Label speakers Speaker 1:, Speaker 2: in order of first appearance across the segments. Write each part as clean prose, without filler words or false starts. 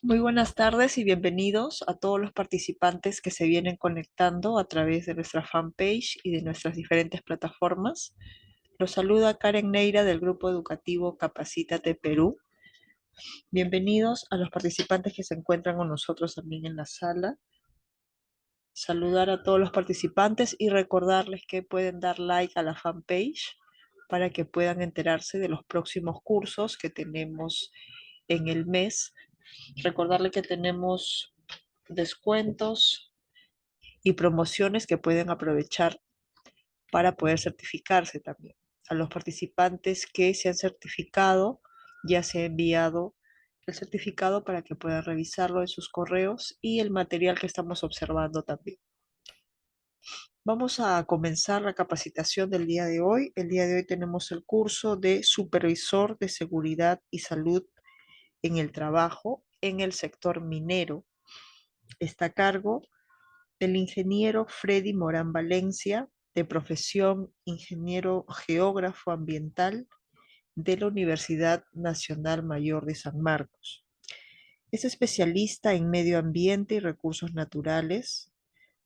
Speaker 1: Muy buenas tardes y bienvenidos a todos los participantes que se vienen conectando a través de nuestra fanpage y de nuestras diferentes plataformas. Los saluda Karen Neira del Grupo Educativo Capacítate Perú. Bienvenidos a los participantes que se encuentran con nosotros también en la sala. Saludar a todos los participantes y recordarles que pueden dar like a la fanpage para que puedan enterarse de los próximos cursos que tenemos en el mes. Recordarle que tenemos descuentos y promociones que pueden aprovechar para poder certificarse también. A los participantes que se han certificado, ya se ha enviado el certificado para que puedan revisarlo en sus correos y el material que estamos observando también. Vamos a comenzar la capacitación del día de hoy. El día de hoy tenemos el curso de Supervisor de Seguridad y Salud en el Trabajo en el sector minero. Está a cargo del ingeniero Freddy Morán Valencia, de profesión ingeniero geógrafo ambiental de la Universidad Nacional Mayor de San Marcos. Es especialista en medio ambiente y recursos naturales,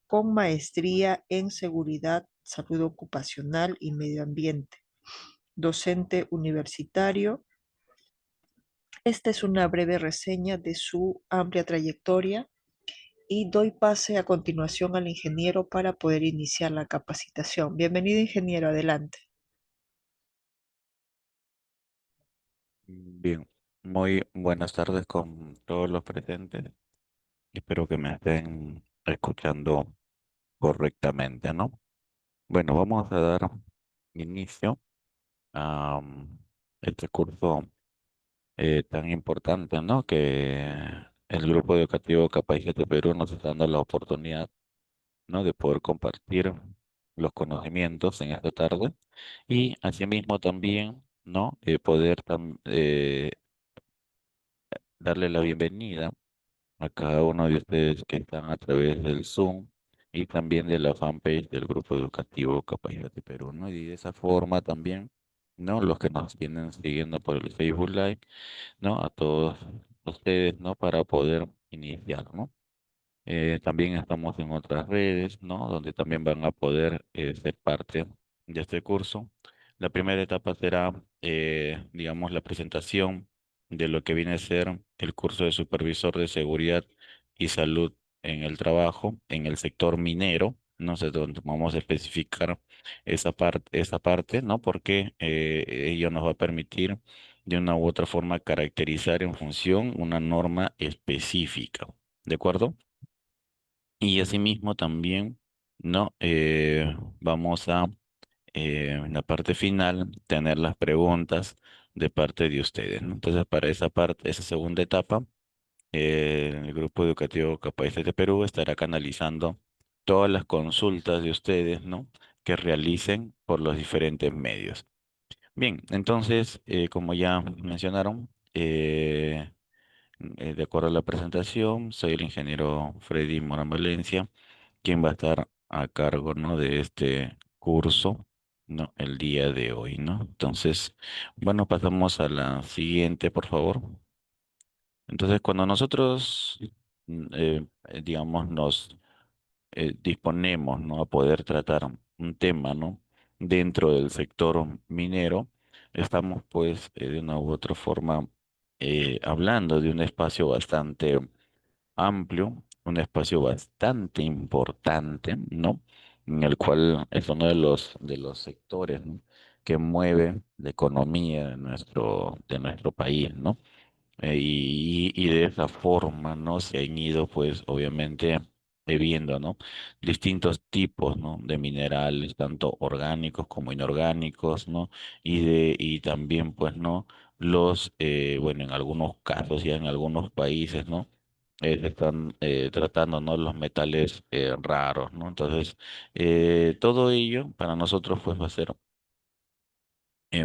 Speaker 1: con maestría en seguridad, salud ocupacional y medio ambiente. Docente universitario. Esta es una breve reseña de su amplia trayectoria y doy pase a continuación al ingeniero para poder iniciar la capacitación. Bienvenido, ingeniero, adelante.
Speaker 2: Bien, muy buenas tardes con todos los presentes. Espero que me estén escuchando correctamente, ¿no? Bueno, vamos a dar inicio a este curso tan importante, ¿no? Que el Grupo Educativo Capacidad de Perú nos está dando la oportunidad, ¿no? De poder compartir los conocimientos en esta tarde y asimismo también, ¿no? Poder darle la bienvenida a cada uno de ustedes que están a través del Zoom y también de la fanpage del Grupo Educativo Capacidad de Perú, ¿no? Y de esa forma también, ¿no? Los que nos vienen siguiendo por el Facebook Live, ¿no? A todos ustedes, ¿no? Para poder iniciar, ¿no? También estamos en otras redes, ¿no? Donde también van a poder ser parte de este curso. La primera etapa será, digamos, la presentación de lo que viene a ser el curso de supervisor de seguridad y salud en el trabajo, en el sector minero. No sé dónde vamos a especificar esa parte, ¿no? Porque ello nos va a permitir de una u otra forma caracterizar en función una norma específica. ¿De acuerdo? Y asimismo también, ¿no? Vamos a, en la parte final, tener las preguntas de parte de ustedes, ¿no? Entonces, para esa parte, esa segunda etapa, el Grupo Educativo Capaces de Perú estará canalizando todas las consultas de ustedes, ¿no? Que realicen por los diferentes medios. Bien, entonces, como ya mencionaron, de acuerdo a la presentación, soy el ingeniero Freddy Morán Valencia, quien va a estar a cargo, ¿no? De este curso, ¿no? El día de hoy, ¿no? Entonces, bueno, pasamos a la siguiente, por favor. Entonces, cuando nosotros, digamos, nos disponemos, ¿no? A poder tratar un tema, ¿no? Dentro del sector minero, estamos, pues, de una u otra forma, hablando de un espacio bastante amplio, un espacio bastante importante, ¿no? En el cual es uno de los sectores, ¿no? Que mueve la economía de nuestro país, ¿no? Y de esa forma, ¿no? Se han ido, pues, obviamente, viendo, ¿no? Distintos tipos, ¿no? De minerales, tanto orgánicos como inorgánicos, ¿no? Y también, pues, ¿no? Bueno, en algunos casos y en algunos países, ¿no? Se están tratando, ¿no? Los metales raros, ¿no? Entonces, todo ello para nosotros, pues, va a ser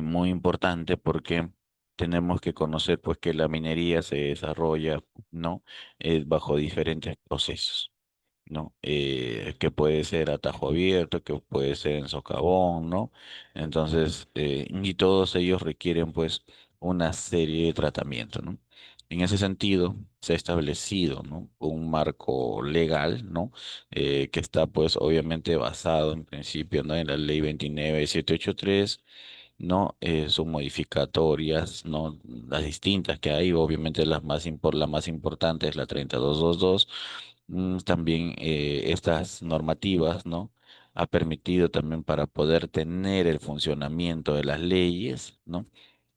Speaker 2: muy importante porque tenemos que conocer pues que la minería se desarrolla, ¿no? Bajo diferentes procesos, ¿no? Que puede ser a tajo abierto, que puede ser en socavón, ¿no? Entonces, y todos ellos requieren pues una serie de tratamientos, ¿no? En ese sentido, se ha establecido, ¿no? Un marco legal, ¿no? Que está, pues, obviamente basado en principio, ¿no? En la ley 29783, ¿no? Son modificatorias, ¿no? Las distintas que hay, obviamente la más importante es la 3222. También estas normativas, ¿no? Ha permitido también para poder tener el funcionamiento de las leyes, ¿no?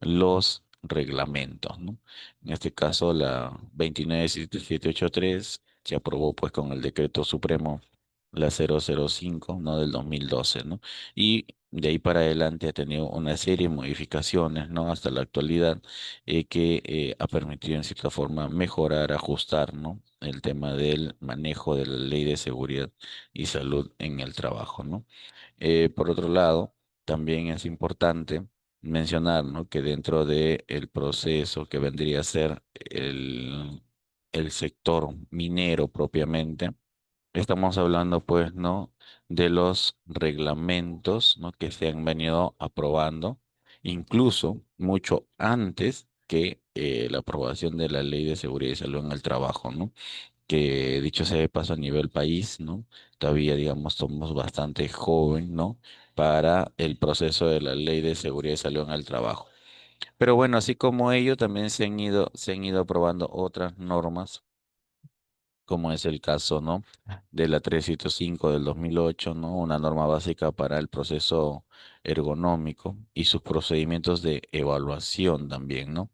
Speaker 2: Los reglamentos, ¿no? En este caso, la 29783 se aprobó pues con el decreto supremo, la 005, ¿no? Del 2012, ¿no? Y de ahí para adelante ha tenido una serie de modificaciones, ¿no? Hasta la actualidad, que ha permitido en cierta forma mejorar, ajustar, ¿no? El tema del manejo de la ley de seguridad y salud en el trabajo, ¿no? Por otro lado, también es importante mencionar, ¿no? Que dentro del proceso que vendría a ser el sector minero propiamente, estamos hablando, pues, ¿no? De los reglamentos, ¿no? Que se han venido aprobando, incluso mucho antes que la aprobación de la Ley de Seguridad y Salud en el Trabajo, ¿no? Que dicho sea de paso a nivel país, ¿no? Todavía, digamos, somos bastante joven, ¿no? Para el proceso de la Ley de Seguridad y Salud en el Trabajo. Pero bueno, así como ello, también se han ido aprobando otras normas, como es el caso, ¿no? De la 305 del 2008, ¿no? Una norma básica para el proceso ergonómico y sus procedimientos de evaluación también, ¿no?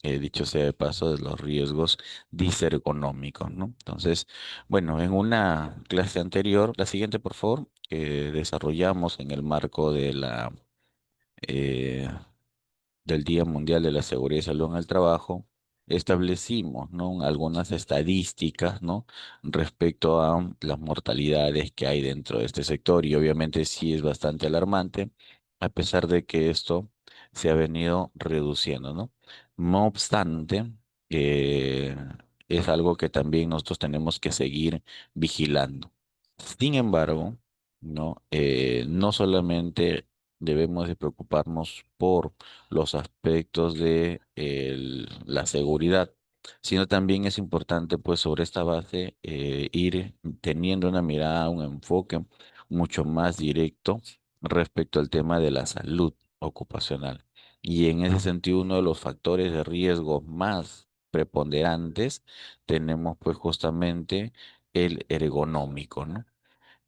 Speaker 2: Dicho sea de paso, de los riesgos disergonómicos, ¿no? Entonces, bueno, en una clase anterior, la siguiente, por favor, que desarrollamos en el marco de eh, del Día Mundial de la Seguridad y Salud en el Trabajo, establecimos, ¿no? Algunas estadísticas, ¿no? Respecto a las mortalidades que hay dentro de este sector, y obviamente sí es bastante alarmante, a pesar de que esto se ha venido reduciendo, ¿no? No obstante, eh, es algo que también nosotros tenemos que seguir vigilando. Sin embargo, ¿no? No solamente debemos de preocuparnos por los aspectos de la seguridad, sino también es importante, pues, sobre esta base, ir teniendo una mirada, un enfoque mucho más directo respecto al tema de la salud ocupacional. Y en ese sentido, uno de los factores de riesgo más preponderantes tenemos, pues, justamente el ergonómico, ¿no?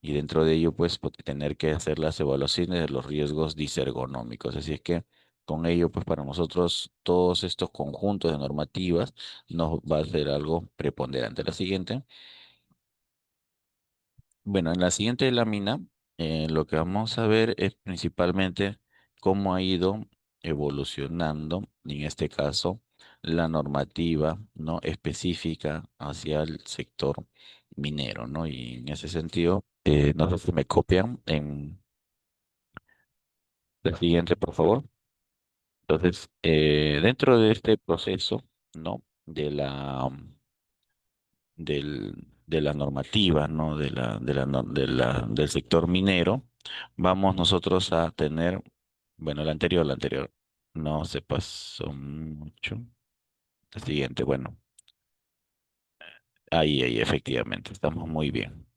Speaker 2: Y dentro de ello, pues, tener que hacer las evaluaciones de los riesgos disergonómicos. Así es que con ello, pues, para nosotros todos estos conjuntos de normativas nos va a ser algo preponderante. La siguiente. Bueno, en la siguiente lámina, lo que vamos a ver es principalmente cómo ha ido evolucionando, en este caso, la normativa, ¿no? Específica hacia el sector minero, ¿no? Y en ese sentido, no sé si me copian en la siguiente, por favor. Entonces, dentro de este proceso, ¿no? De la normativa, ¿no? Del sector minero, vamos nosotros a tener, bueno, la anterior, no se pasó mucho. La siguiente, bueno, ahí, efectivamente, estamos muy bien.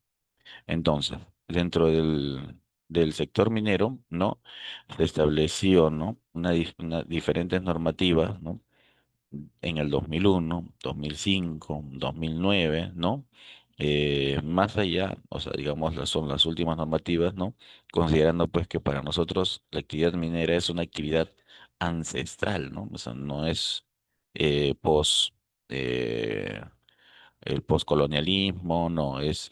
Speaker 2: Entonces, dentro del sector minero, ¿no? Se estableció, ¿no? Diferentes normativas, ¿no? En el 2001, 2005, 2009, ¿no? Más allá, o sea, digamos, son las últimas normativas, ¿no? Considerando pues que para nosotros la actividad minera es una actividad ancestral, ¿no? O sea, no es pos, eh, el poscolonialismo, no, es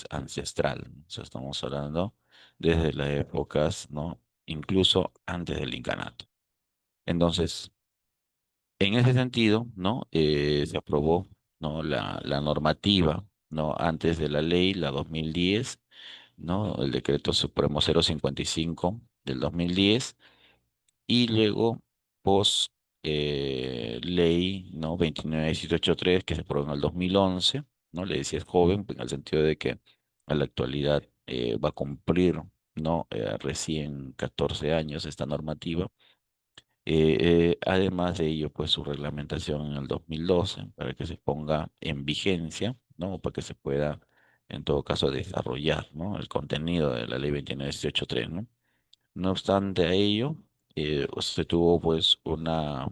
Speaker 2: ancestral. O sea, estamos hablando desde las épocas, ¿no? Incluso antes del incanato. Entonces, en ese sentido, ¿no? Se aprobó, ¿no? La normativa, ¿no? Antes de la ley, la 2010, ¿no? El decreto supremo 055 del 2010, y luego pos ley, ¿no? 29783, que se aprobó en el 2011, ¿no? Le decía es joven, en el sentido de que a la actualidad va a cumplir, ¿no? Recién 14 años esta normativa. Además de ello, pues su reglamentación en el 2012 para que se ponga en vigencia, ¿no? Para que se pueda, en todo caso, desarrollar, ¿no? El contenido de la ley 29.18.3, ¿no? No obstante a ello, se tuvo pues una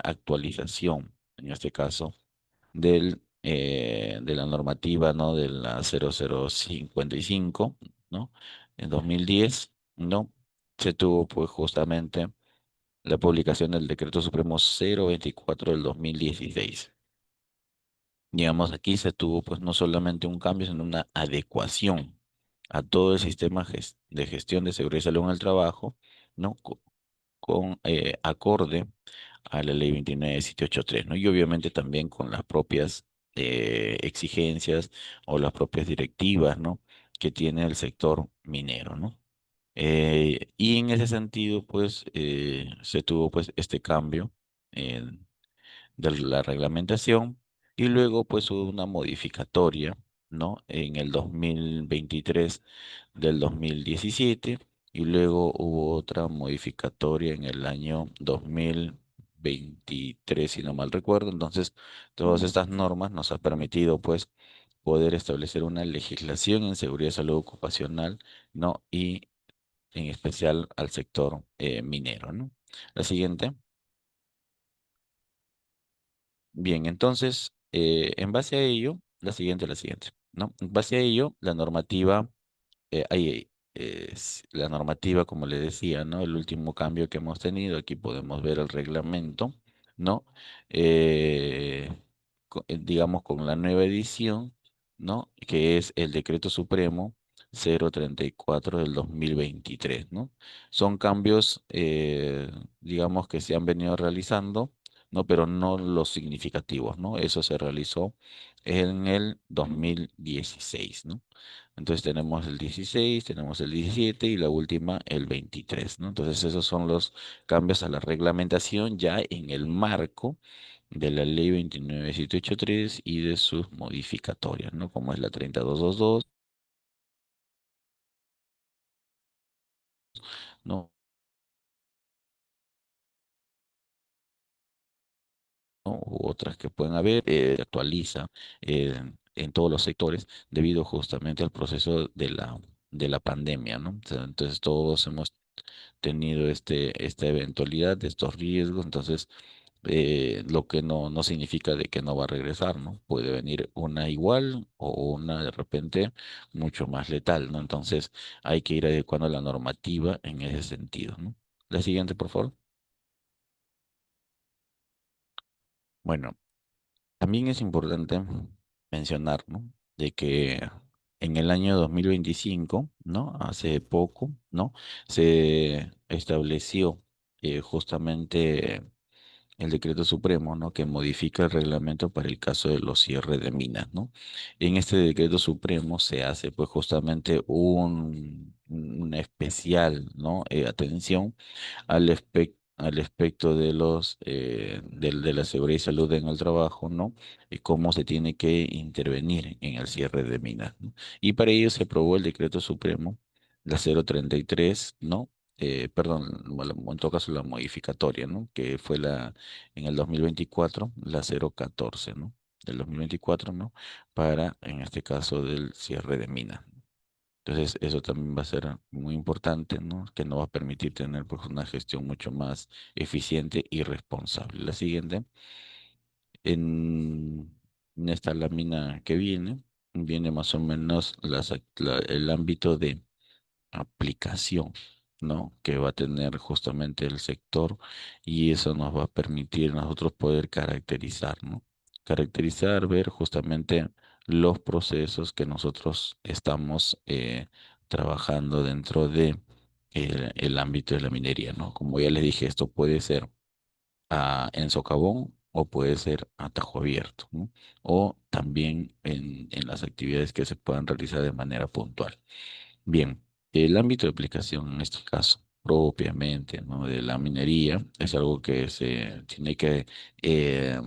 Speaker 2: actualización, en este caso, de la normativa, ¿no? De la 0055, ¿no? En 2010, ¿no? Se tuvo pues justamente la publicación del Decreto Supremo 024 del 2016. Digamos, aquí se tuvo pues no solamente un cambio, sino una adecuación a todo el sistema de gestión de seguridad y salud en el trabajo, ¿no? Con acorde a la ley 29.783, ¿no? Y obviamente también con las propias exigencias o las propias directivas, ¿no? Que tiene el sector minero, ¿no? Y en ese sentido, pues, se tuvo pues este cambio de la reglamentación y luego pues hubo una modificatoria, ¿no? En el 2023 del 2017 y luego hubo otra modificatoria en el año 2023, si no mal recuerdo. Entonces, todas estas normas nos han permitido pues poder establecer una legislación en seguridad y salud ocupacional, ¿no? Y en especial al sector minero, ¿no? La siguiente. Bien, entonces, en base a ello, la siguiente, ¿no? En base a ello, la normativa, la normativa, como le decía, ¿no? El último cambio que hemos tenido, aquí podemos ver el reglamento, ¿no? Eh, digamos, con la nueva edición, ¿no? Que es el Decreto Supremo 034 del 2023, ¿no? Son cambios, digamos, que se han venido realizando, ¿no? Pero no los significativos, ¿no? Eso se realizó en el 2016, ¿no? Entonces tenemos el 16, tenemos el 17 y la última el 23, ¿no? Entonces esos son los cambios a la reglamentación ya en el marco de la ley 29.783 y de sus modificatorias, ¿no? Como es la 3222, ¿no? ¿No? U otras que pueden haber, actualiza en todos los sectores debido justamente al proceso de la pandemia, ¿no? O sea, entonces todos hemos tenido esta eventualidad de estos riesgos, entonces lo que no significa de que no va a regresar, ¿no? Puede venir una igual o una de repente mucho más letal, ¿no? Entonces hay que ir adecuando la normativa en ese sentido, ¿no? La siguiente, por favor. Bueno, también es importante mencionar, ¿no? De que en el año 2025, ¿no? Hace poco, ¿no? Se estableció justamente el decreto supremo, ¿no? Que modifica el reglamento para el caso de los cierres de minas, ¿no? En este decreto supremo se hace, pues, justamente una especial, ¿no? Atención al aspecto de de la seguridad y salud en el trabajo, ¿no? Y cómo se tiene que intervenir en el cierre de minas, ¿no? Y para ello se aprobó el decreto supremo, la 033, ¿no? Perdón, bueno, en todo caso la modificatoria, ¿no? Que fue en el 2024, la 014, ¿no? Del 2024, ¿no? Para, en este caso, del cierre de minas. Entonces, eso también va a ser muy importante, ¿no? Que nos va a permitir tener pues, una gestión mucho más eficiente y responsable. La siguiente, en, en esta lámina que viene más o menos el ámbito de aplicación, ¿no? Que va a tener justamente el sector y eso nos va a permitir a nosotros poder caracterizar, ¿no? Caracterizar, ver justamente los procesos que nosotros estamos trabajando dentro de el ámbito de la minería, ¿no? Como ya les dije, esto puede ser en socavón o puede ser a tajo abierto, ¿no? O también en las actividades que se puedan realizar de manera puntual. Bien, el ámbito de aplicación en este caso, propiamente, ¿no? De la minería, es algo que se tiene que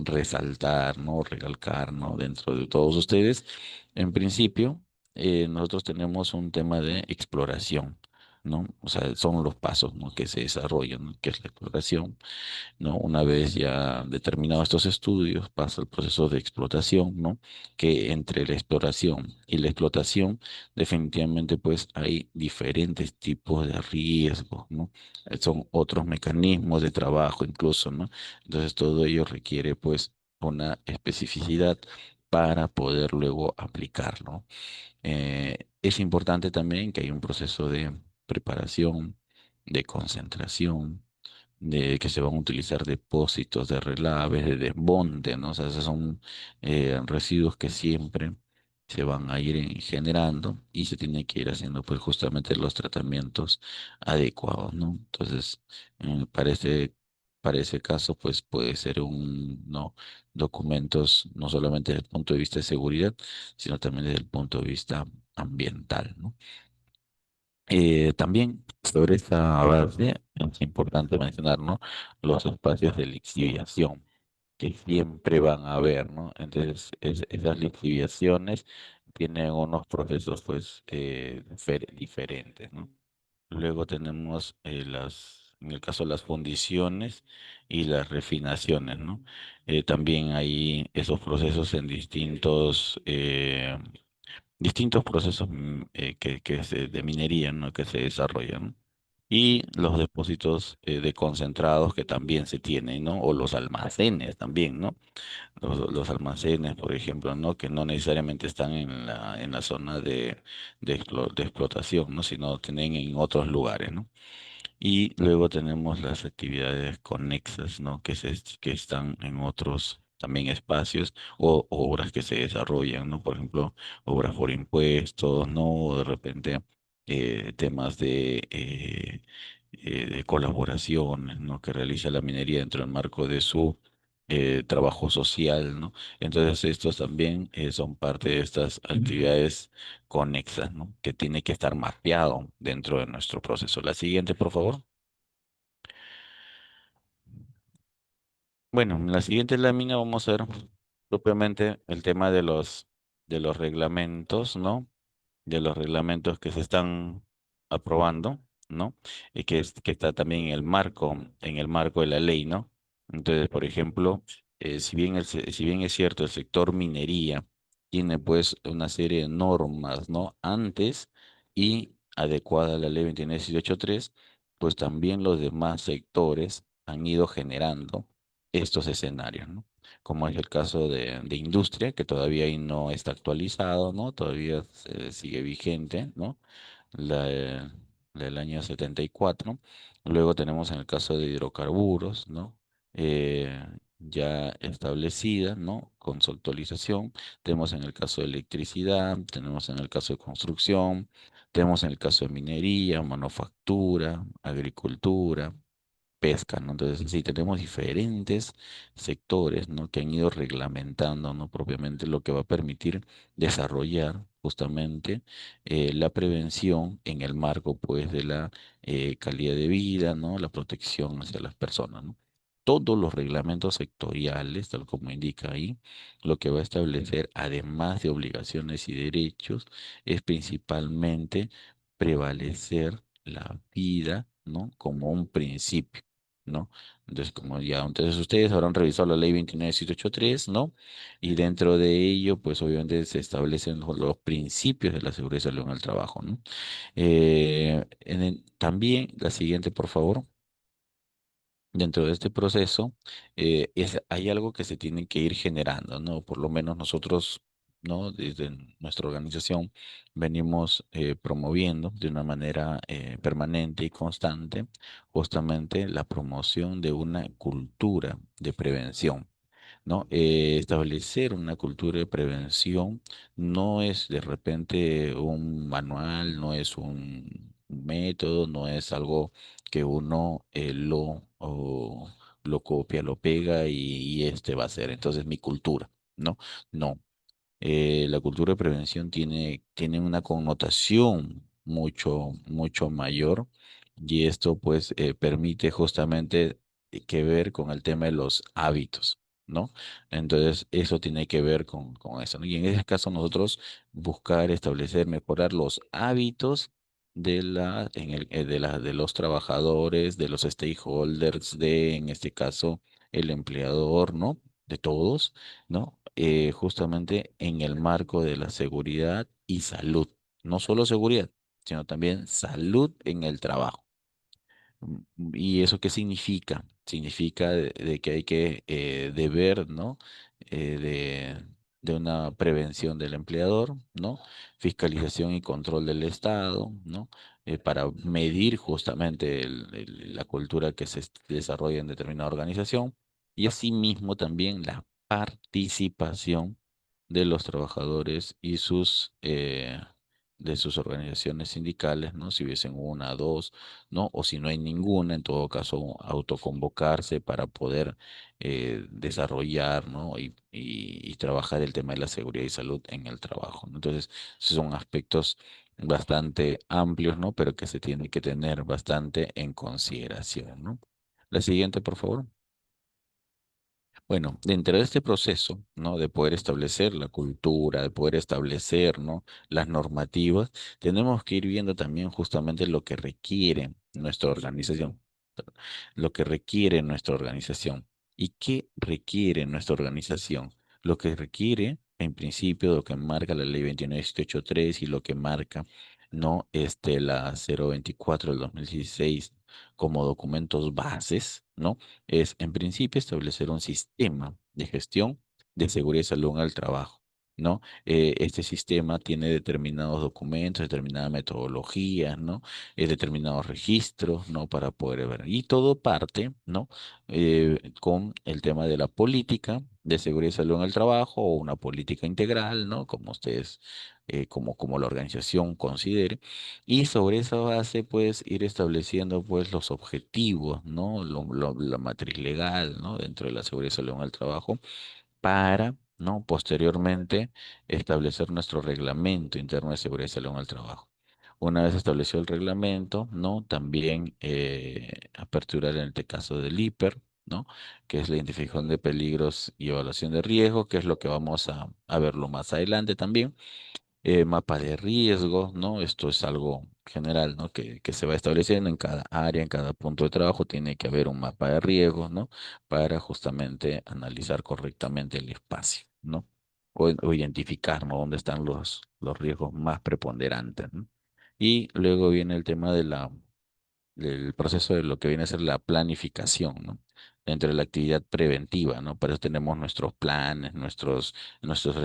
Speaker 2: resaltar, ¿no? Recalcar, ¿no? Dentro de todos ustedes. En principio, nosotros tenemos un tema de exploración, ¿no? O sea, son los pasos, ¿no? que se desarrollan, ¿no? Que es la exploración, ¿no? Una vez ya determinados estos estudios, pasa el proceso de explotación, ¿no? Que entre la exploración y la explotación, definitivamente, pues hay diferentes tipos de riesgos, ¿no? Son otros mecanismos de trabajo incluso, ¿no? Entonces, todo ello requiere, pues, una especificidad para poder luego aplicarlo. Es importante también que hay un proceso de preparación, de concentración, de que se van a utilizar depósitos de relaves, de desmonte, ¿no? O sea, esos son residuos que siempre se van a ir generando y se tiene que ir haciendo pues justamente los tratamientos adecuados, ¿no? Entonces, para ese caso, pues puede ser ¿no? Documentos no solamente desde el punto de vista de seguridad, sino también desde el punto de vista ambiental, ¿no? También sobre esta base es importante mencionar, ¿no? Los espacios de lixiviación que siempre van a haber, ¿no? Entonces, esas lixiviaciones tienen unos procesos, pues, diferentes, ¿no? Luego tenemos en el caso de las fundiciones y las refinaciones, ¿no? También hay esos procesos en distintos procesos de minería, ¿no? que se desarrollan. Y los depósitos de concentrados que también se tienen, ¿no? O los almacenes también, ¿no? Los almacenes, por ejemplo, ¿no? Que no necesariamente están en la zona de explotación, ¿no? Sino tienen en otros lugares, ¿no? Y luego tenemos las actividades conexas, ¿no? Que están en otros también espacios o obras que se desarrollan, ¿no? Por ejemplo, obras por impuestos, ¿no? O de repente temas de colaboraciones, ¿no? Que realiza la minería dentro del marco de su trabajo social, ¿no? Entonces, estos también son parte de estas actividades conexas, ¿no? Que tiene que estar mapeado dentro de nuestro proceso. La siguiente, por favor. Bueno, en la siguiente lámina vamos a ver propiamente el tema de los reglamentos, ¿no? De los reglamentos que se están aprobando, ¿no? Y que está también en el marco de la ley, ¿no? Entonces, por ejemplo, si bien es cierto, el sector minería tiene pues una serie de normas, ¿no? Antes y adecuada a la ley 29683, pues también los demás sectores han ido generando estos escenarios, ¿no? Como es el caso de industria, que todavía ahí no está actualizado, ¿no? Todavía sigue vigente, ¿no? La del año 74. Luego tenemos en el caso de hidrocarburos, ¿no? Eh, ya establecida, ¿no? Con su actualización. Tenemos en el caso de electricidad, tenemos en el caso de construcción, tenemos en el caso de minería, manufactura, agricultura, pesca, ¿no? Entonces, sí, tenemos diferentes sectores, ¿no? Que han ido reglamentando, ¿no? Propiamente lo que va a permitir desarrollar justamente la prevención en el marco, pues, de la calidad de vida, ¿no? La protección hacia las personas, ¿no? Todos los reglamentos sectoriales, tal como indica ahí, lo que va a establecer, además de obligaciones y derechos, es principalmente prevalecer la vida, ¿no? Como un principio. ¿No? Entonces ustedes habrán revisado la ley 29783, ¿no? Y dentro de ello, pues obviamente se establecen los principios de la seguridad y salud en el trabajo, ¿no? También la siguiente, por favor. Dentro de este proceso, hay algo que se tiene que ir generando, ¿no? Por lo menos nosotros, ¿no? Desde nuestra organización venimos promoviendo de una manera permanente y constante justamente la promoción de una cultura de prevención. ¿No? Establecer una cultura de prevención no es de repente un manual, no es un método, no es algo que uno lo copia, lo pega y este va a ser entonces mi cultura, ¿no? No, la cultura de prevención tiene una connotación mucho mayor y esto pues permite justamente que ver con el tema de los hábitos, ¿no? Entonces eso tiene que ver con eso, ¿no? Y en ese caso nosotros buscar establecer, mejorar los hábitos, de los trabajadores, de los stakeholders, en este caso, el empleador, ¿no? De todos, ¿no? Justamente en el marco de la seguridad y salud. No solo seguridad, sino también salud en el trabajo. ¿Y eso qué significa? Significa de que hay que deber, ¿no? De una prevención del empleador, ¿no? Fiscalización y control del Estado, ¿no? Para medir justamente la cultura que se desarrolla en determinada organización y asimismo también la participación de los trabajadores y de sus organizaciones sindicales, ¿no? Si hubiesen una, dos, ¿no? O si no hay ninguna, en todo caso, autoconvocarse para poder desarrollar, ¿no? Y trabajar el tema de la seguridad y salud en el trabajo, ¿no? Entonces, esos son aspectos bastante amplios, ¿no? Pero que se tiene que tener bastante en consideración, ¿no? La siguiente, por favor. Bueno, dentro de este proceso, ¿no? De poder establecer la cultura, de poder establecer, ¿no? Las normativas, tenemos que ir viendo también justamente lo que requiere nuestra organización, lo que requiere nuestra organización. ¿Y qué requiere nuestra organización? Lo que requiere, en principio, lo que marca la ley 29783 y lo que marca, ¿no? La 024 del 2016 como documentos bases, ¿no? Es, en principio, establecer un sistema de gestión de seguridad y salud en el trabajo, ¿no? Este sistema tiene determinados documentos, determinadas metodologías, ¿no? Determinados registros, ¿no? Para poder ver. Y todo parte, ¿no? Con el tema de la política de seguridad y salud en el trabajo o una política integral, ¿no? Como ustedes, como la organización considere. Y sobre esa base, pues, ir estableciendo, pues, los objetivos, ¿no? La matriz legal, ¿no? Dentro de la seguridad y salud en el trabajo, para, ¿no? Posteriormente, establecer nuestro reglamento interno de seguridad y salud en el trabajo. Una vez establecido el reglamento, ¿no? También aperturar en este caso del IPER, ¿no? Que es la identificación de peligros y evaluación de riesgo, que es lo que vamos a verlo más adelante también. Mapa de riesgos, ¿no? Esto es algo general, ¿no? Que se va estableciendo en cada área, en cada punto de trabajo, tiene que haber un mapa de riesgos, ¿no? Para justamente analizar correctamente el espacio, ¿no? O identificar, ¿no? Dónde están los riesgos más preponderantes, ¿no? Y luego viene el tema del proceso de lo que viene a ser la planificación, ¿no? Dentro de la actividad preventiva, ¿no? Para eso tenemos nuestros planes, nuestros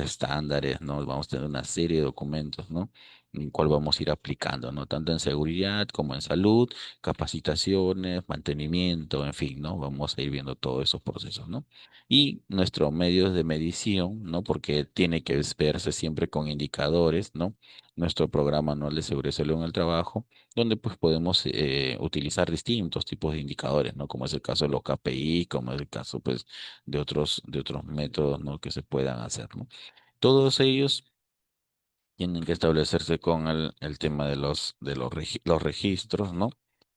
Speaker 2: estándares, ¿no? Vamos a tener una serie de documentos, ¿no? En cual vamos a ir aplicando, ¿no? Tanto en seguridad como en salud, capacitaciones, mantenimiento, en fin, ¿no? Vamos a ir viendo todos esos procesos, ¿no? Y nuestros medios de medición, ¿no? Porque tiene que verse siempre con indicadores, ¿no? Nuestro programa anual de seguridad y salud en el trabajo donde pues podemos utilizar distintos tipos de indicadores, ¿no? Como es el caso de los KPI, como es el caso pues de otros métodos, ¿no? Que se puedan hacer, ¿no? Todos ellos tienen que establecerse con el tema los registros, ¿no?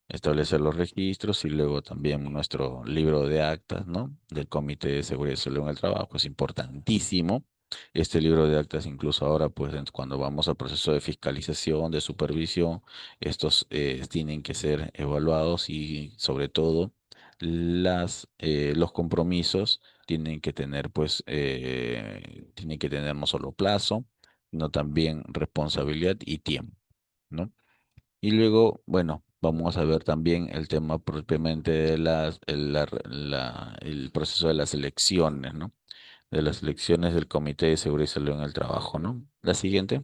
Speaker 2: Establecer los registros y luego también nuestro libro de actas, ¿no? Del Comité de Seguridad y Salud en el Trabajo. Es importantísimo. Este libro de actas, incluso ahora, pues cuando vamos al proceso de fiscalización, de supervisión, estos tienen que ser evaluados y sobre todo los compromisos tienen que tener no solo plazo, sino también responsabilidad y tiempo, ¿no? Y luego, bueno, vamos a ver también el tema propiamente de el proceso de las elecciones, ¿no? De las elecciones del Comité de Seguridad y Salud en el Trabajo, ¿no? La siguiente.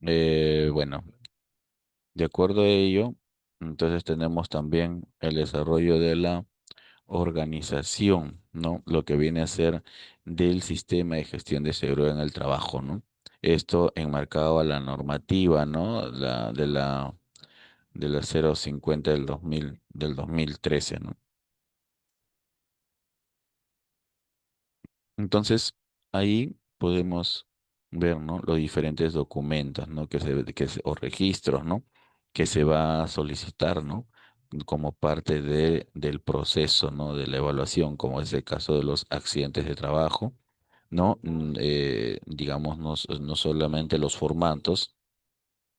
Speaker 2: Bueno, de acuerdo a ello, entonces tenemos también el desarrollo de la organización, ¿no? Lo que viene a ser del sistema de gestión de seguridad en el trabajo, ¿no? Esto enmarcado a la normativa, ¿no? De la 050 del 2013, ¿no? Entonces, ahí podemos ver, ¿no? Los diferentes documentos, ¿no? O registros, ¿no? Que se va a solicitar, ¿no? Como parte del proceso, ¿no? De la evaluación, como es el caso de los accidentes de trabajo, ¿no? Digamos, no solamente los formatos,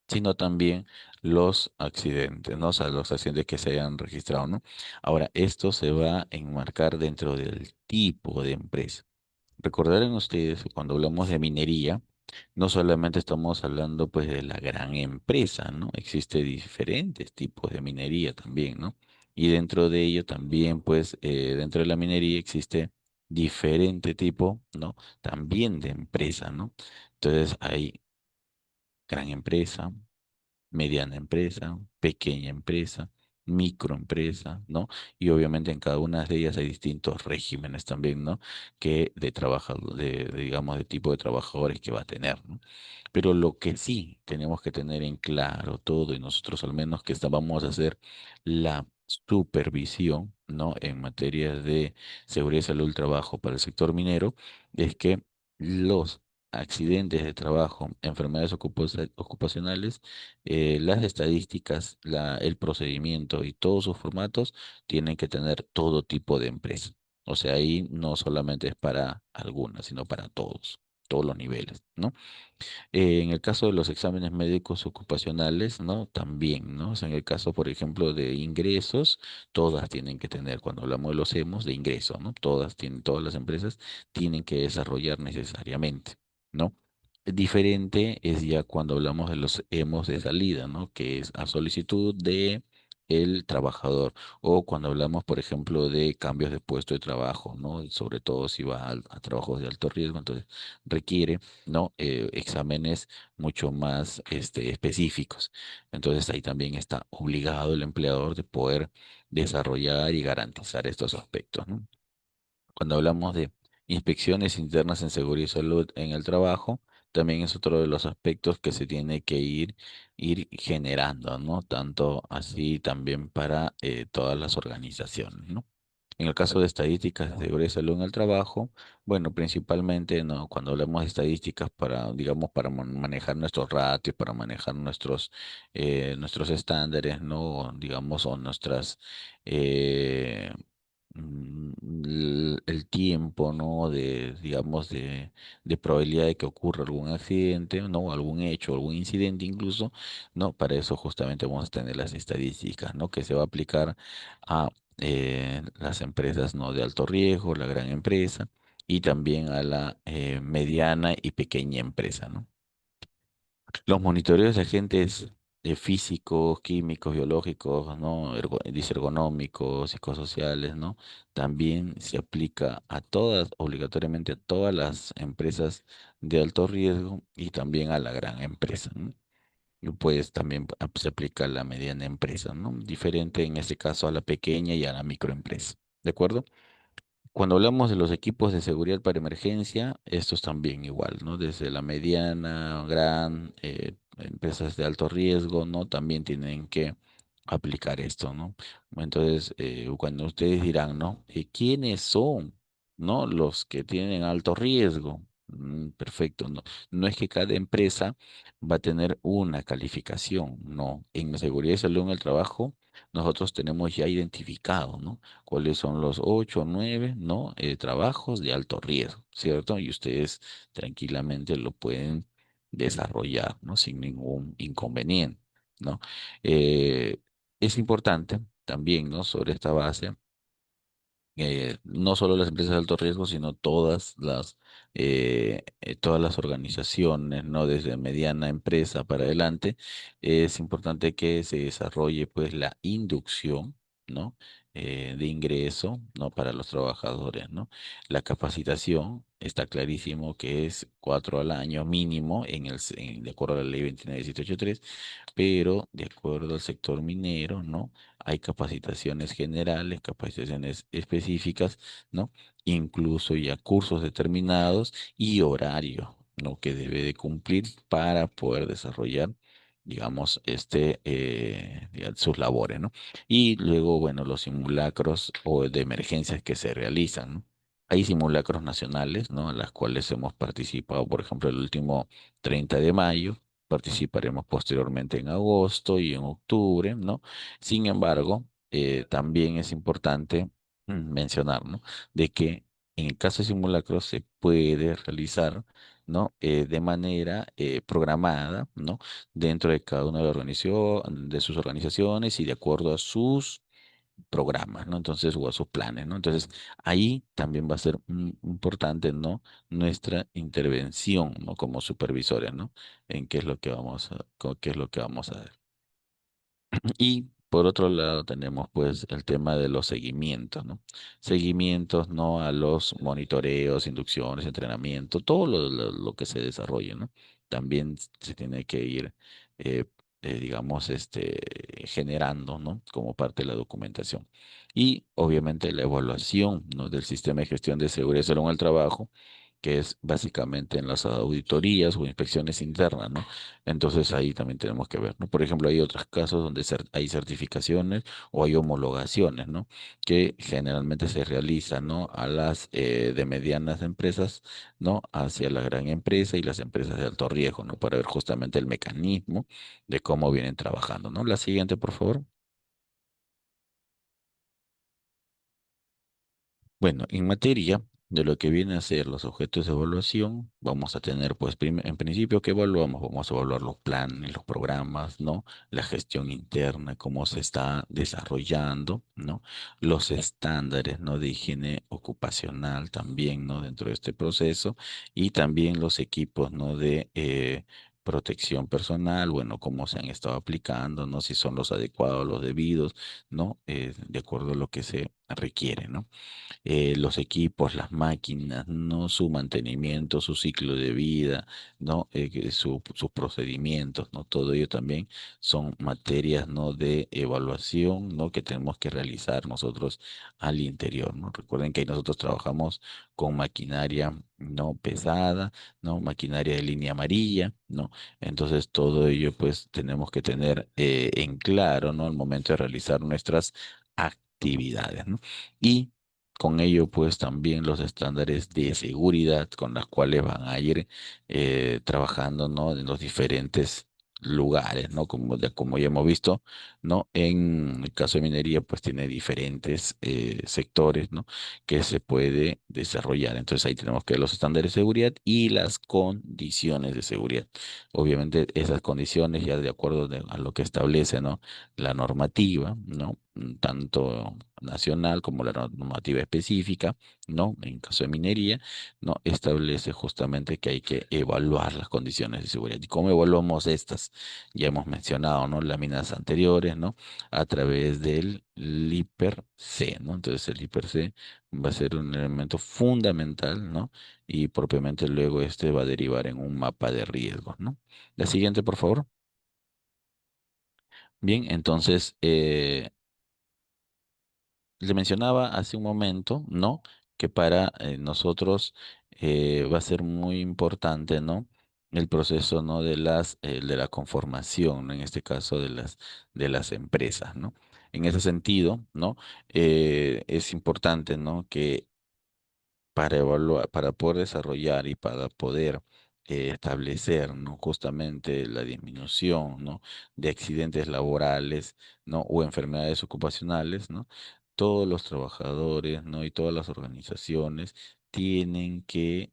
Speaker 2: sino también los accidentes, ¿no? O sea, los accidentes que se hayan registrado, ¿no? Ahora, esto se va a enmarcar dentro del tipo de empresa. Recordarán ustedes que cuando hablamos de minería, no solamente estamos hablando pues de la gran empresa, ¿no? Existe diferentes tipos de minería también, ¿no? Y dentro de ello también pues dentro de la minería existe diferente tipo, ¿no? También de empresa, ¿no? Entonces hay gran empresa, mediana empresa, pequeña empresa, microempresa, ¿no? Y obviamente en cada una de ellas hay distintos regímenes también, ¿no? Que de trabajador, digamos, de tipo de trabajadores que va a tener, ¿no? Pero lo que sí tenemos que tener en claro todo, y nosotros al menos que vamos a hacer la supervisión, ¿no? En materia de seguridad y salud del trabajo para el sector minero, es que los accidentes de trabajo, enfermedades ocupacionales, las estadísticas, el procedimiento y todos sus formatos tienen que tener todo tipo de empresa. O sea, ahí no solamente es para algunas, sino para todos los niveles, ¿no? En el caso de los exámenes médicos ocupacionales, ¿no? También, ¿no? O sea, en el caso, por ejemplo, de ingresos, todas tienen que tener, cuando hablamos de los EMOS, de ingreso, ¿no? Todas las empresas tienen que desarrollar necesariamente, ¿no? Diferente es ya cuando hablamos de los EMOS de salida, ¿no? Que es a solicitud de el trabajador. O cuando hablamos, por ejemplo, de cambios de puesto de trabajo, ¿no? Sobre todo si va a trabajos de alto riesgo, entonces requiere, ¿no? Exámenes mucho más específicos. Entonces ahí también está obligado el empleador de poder desarrollar y garantizar estos aspectos, ¿no? Cuando hablamos de inspecciones internas en seguridad y salud en el trabajo, también es otro de los aspectos que se tiene que ir generando, ¿no? Tanto así también para todas las organizaciones, ¿no? En el caso de estadísticas de seguridad y salud en el trabajo, bueno, principalmente, ¿no? Cuando hablamos de estadísticas para, digamos, para manejar nuestros ratios, para manejar nuestros estándares, ¿no? Digamos, o nuestras, eh, el tiempo, ¿no? Digamos, de probabilidad de que ocurra algún accidente, ¿no? Algún hecho, algún incidente incluso, ¿no? Para eso justamente vamos a tener las estadísticas, ¿no? Que se va a aplicar a las empresas no de alto riesgo, la gran empresa y también a la mediana y pequeña empresa, ¿no? Los monitoreos de agentes físicos, químicos, biológicos, ¿no? Disergonómicos, psicosociales, ¿no? También se aplica a todas, obligatoriamente a todas las empresas de alto riesgo y también a la gran empresa, ¿no? Y pues también se aplica a la mediana empresa, ¿no? Diferente en este caso a la pequeña y a la microempresa. ¿De acuerdo? Cuando hablamos de los equipos de seguridad para emergencia, estos también igual, ¿no? Desde la mediana, gran, empresas de alto riesgo, ¿no? También tienen que aplicar esto, ¿no? Entonces, cuando ustedes dirán, ¿no? ¿Quiénes son, ¿no? Los que tienen alto riesgo. Perfecto, no. No es que cada empresa va a tener una calificación, no. En la seguridad y salud en el trabajo, nosotros tenemos ya identificado, ¿no? Cuáles son los 8 o 9, ¿no? Trabajos de alto riesgo, ¿cierto? Y ustedes tranquilamente lo pueden desarrollar, ¿no? Sin ningún inconveniente, ¿no? Eh, es importante también, ¿no? Sobre esta base no solo las empresas de alto riesgo, sino todas las organizaciones, ¿no? Desde mediana empresa para adelante, es importante que se desarrolle pues la inducción, ¿no? De ingreso, ¿no? Para los trabajadores, ¿no? La capacitación está clarísimo que es 4 al año mínimo de acuerdo a la ley 29783, pero de acuerdo al sector minero, ¿no? Hay capacitaciones generales, capacitaciones específicas, ¿no? Incluso ya cursos determinados y horario, ¿no? Que debe de cumplir para poder desarrollar, digamos, sus labores, ¿no? Y luego, bueno, los simulacros o de emergencias que se realizan, ¿no? Hay simulacros nacionales, ¿no? En las cuales hemos participado, por ejemplo, el último 30 de mayo. Participaremos posteriormente en agosto y en octubre, ¿no? Sin embargo, también es importante mencionar, ¿no? De que en el caso de simulacros se puede realizar, ¿no? De manera programada, ¿no? Dentro de cada una de de sus organizaciones y de acuerdo a sus programas, ¿no? Entonces, o a sus planes, ¿no? Entonces, ahí también va a ser importante, ¿no? Nuestra intervención, ¿no? Como supervisores, ¿no? En qué es lo que qué es lo que vamos a hacer. Y por otro lado tenemos pues el tema de los seguimientos, ¿no? Seguimientos, ¿no? A los monitoreos, inducciones, entrenamiento, todo lo que se desarrolle, ¿no? También se tiene que ir, eh, digamos, generando, ¿no? Como parte de la documentación. Y obviamente la evaluación, ¿no? Del sistema de gestión de seguridad y salud en el trabajo, que es básicamente en las auditorías o inspecciones internas, ¿no? Entonces ahí también tenemos que ver, ¿no? Por ejemplo, hay otros casos donde hay certificaciones o hay homologaciones, ¿no? Que generalmente se realizan, ¿no? A las de medianas empresas, ¿no? Hacia la gran empresa y las empresas de alto riesgo, ¿no? Para ver justamente el mecanismo de cómo vienen trabajando, ¿no? La siguiente, por favor. Bueno, en materia de lo que viene a ser los objetos de evaluación, vamos a tener, pues, en principio, ¿qué evaluamos? Vamos a evaluar los planes, los programas, ¿no? La gestión interna, cómo se está desarrollando, ¿no? Los estándares, ¿no? De higiene ocupacional también, ¿no? Dentro de este proceso y también los equipos, ¿no? De protección personal, bueno, cómo se han estado aplicando, ¿no? Si son los adecuados, los debidos, ¿no? De acuerdo a lo que se requiere, ¿no? Los equipos, las máquinas, ¿no? Su mantenimiento, su ciclo de vida, ¿no? Sus procedimientos, ¿no? Todo ello también son materias, ¿no? De evaluación, ¿no? Que tenemos que realizar nosotros al interior, ¿no? Recuerden que ahí nosotros trabajamos con maquinaria no pesada, ¿no? Maquinaria de línea amarilla, ¿no? Entonces todo ello pues tenemos que tener en claro, ¿no? Al momento de realizar nuestras actividades, ¿no? Y con ello, pues también los estándares de seguridad con las cuales van a ir trabajando, ¿no? En los diferentes lugares, ¿no? Como ya hemos visto, ¿no? En el caso de minería, pues tiene diferentes sectores, ¿no? Que se puede desarrollar. Entonces ahí tenemos que ver los estándares de seguridad y las condiciones de seguridad. Obviamente esas condiciones ya de acuerdo a lo que establece, ¿no? La normativa, ¿no? Tanto nacional como la normativa específica, ¿no? En caso de minería, ¿no? Establece justamente que hay que evaluar las condiciones de seguridad. ¿Y cómo evaluamos estas? Ya hemos mencionado, ¿no? Láminas anteriores, ¿no? A través del LIPER-C, ¿no? Entonces el LIPER-C va a ser un elemento fundamental, ¿no? Y propiamente luego este va a derivar en un mapa de riesgos, ¿no? La siguiente, por favor. Bien, entonces, le mencionaba hace un momento, ¿no? Que para nosotros va a ser muy importante, ¿no? El proceso, ¿no? De la conformación, ¿no? En este caso de las empresas, ¿no? En ese sentido, ¿no? Es importante, ¿no? Que para evaluar, para poder desarrollar y para poder establecer, ¿no? Justamente la disminución, ¿no? De accidentes laborales, ¿no? O enfermedades ocupacionales, ¿no? Todos los trabajadores, ¿no? Y todas las organizaciones tienen que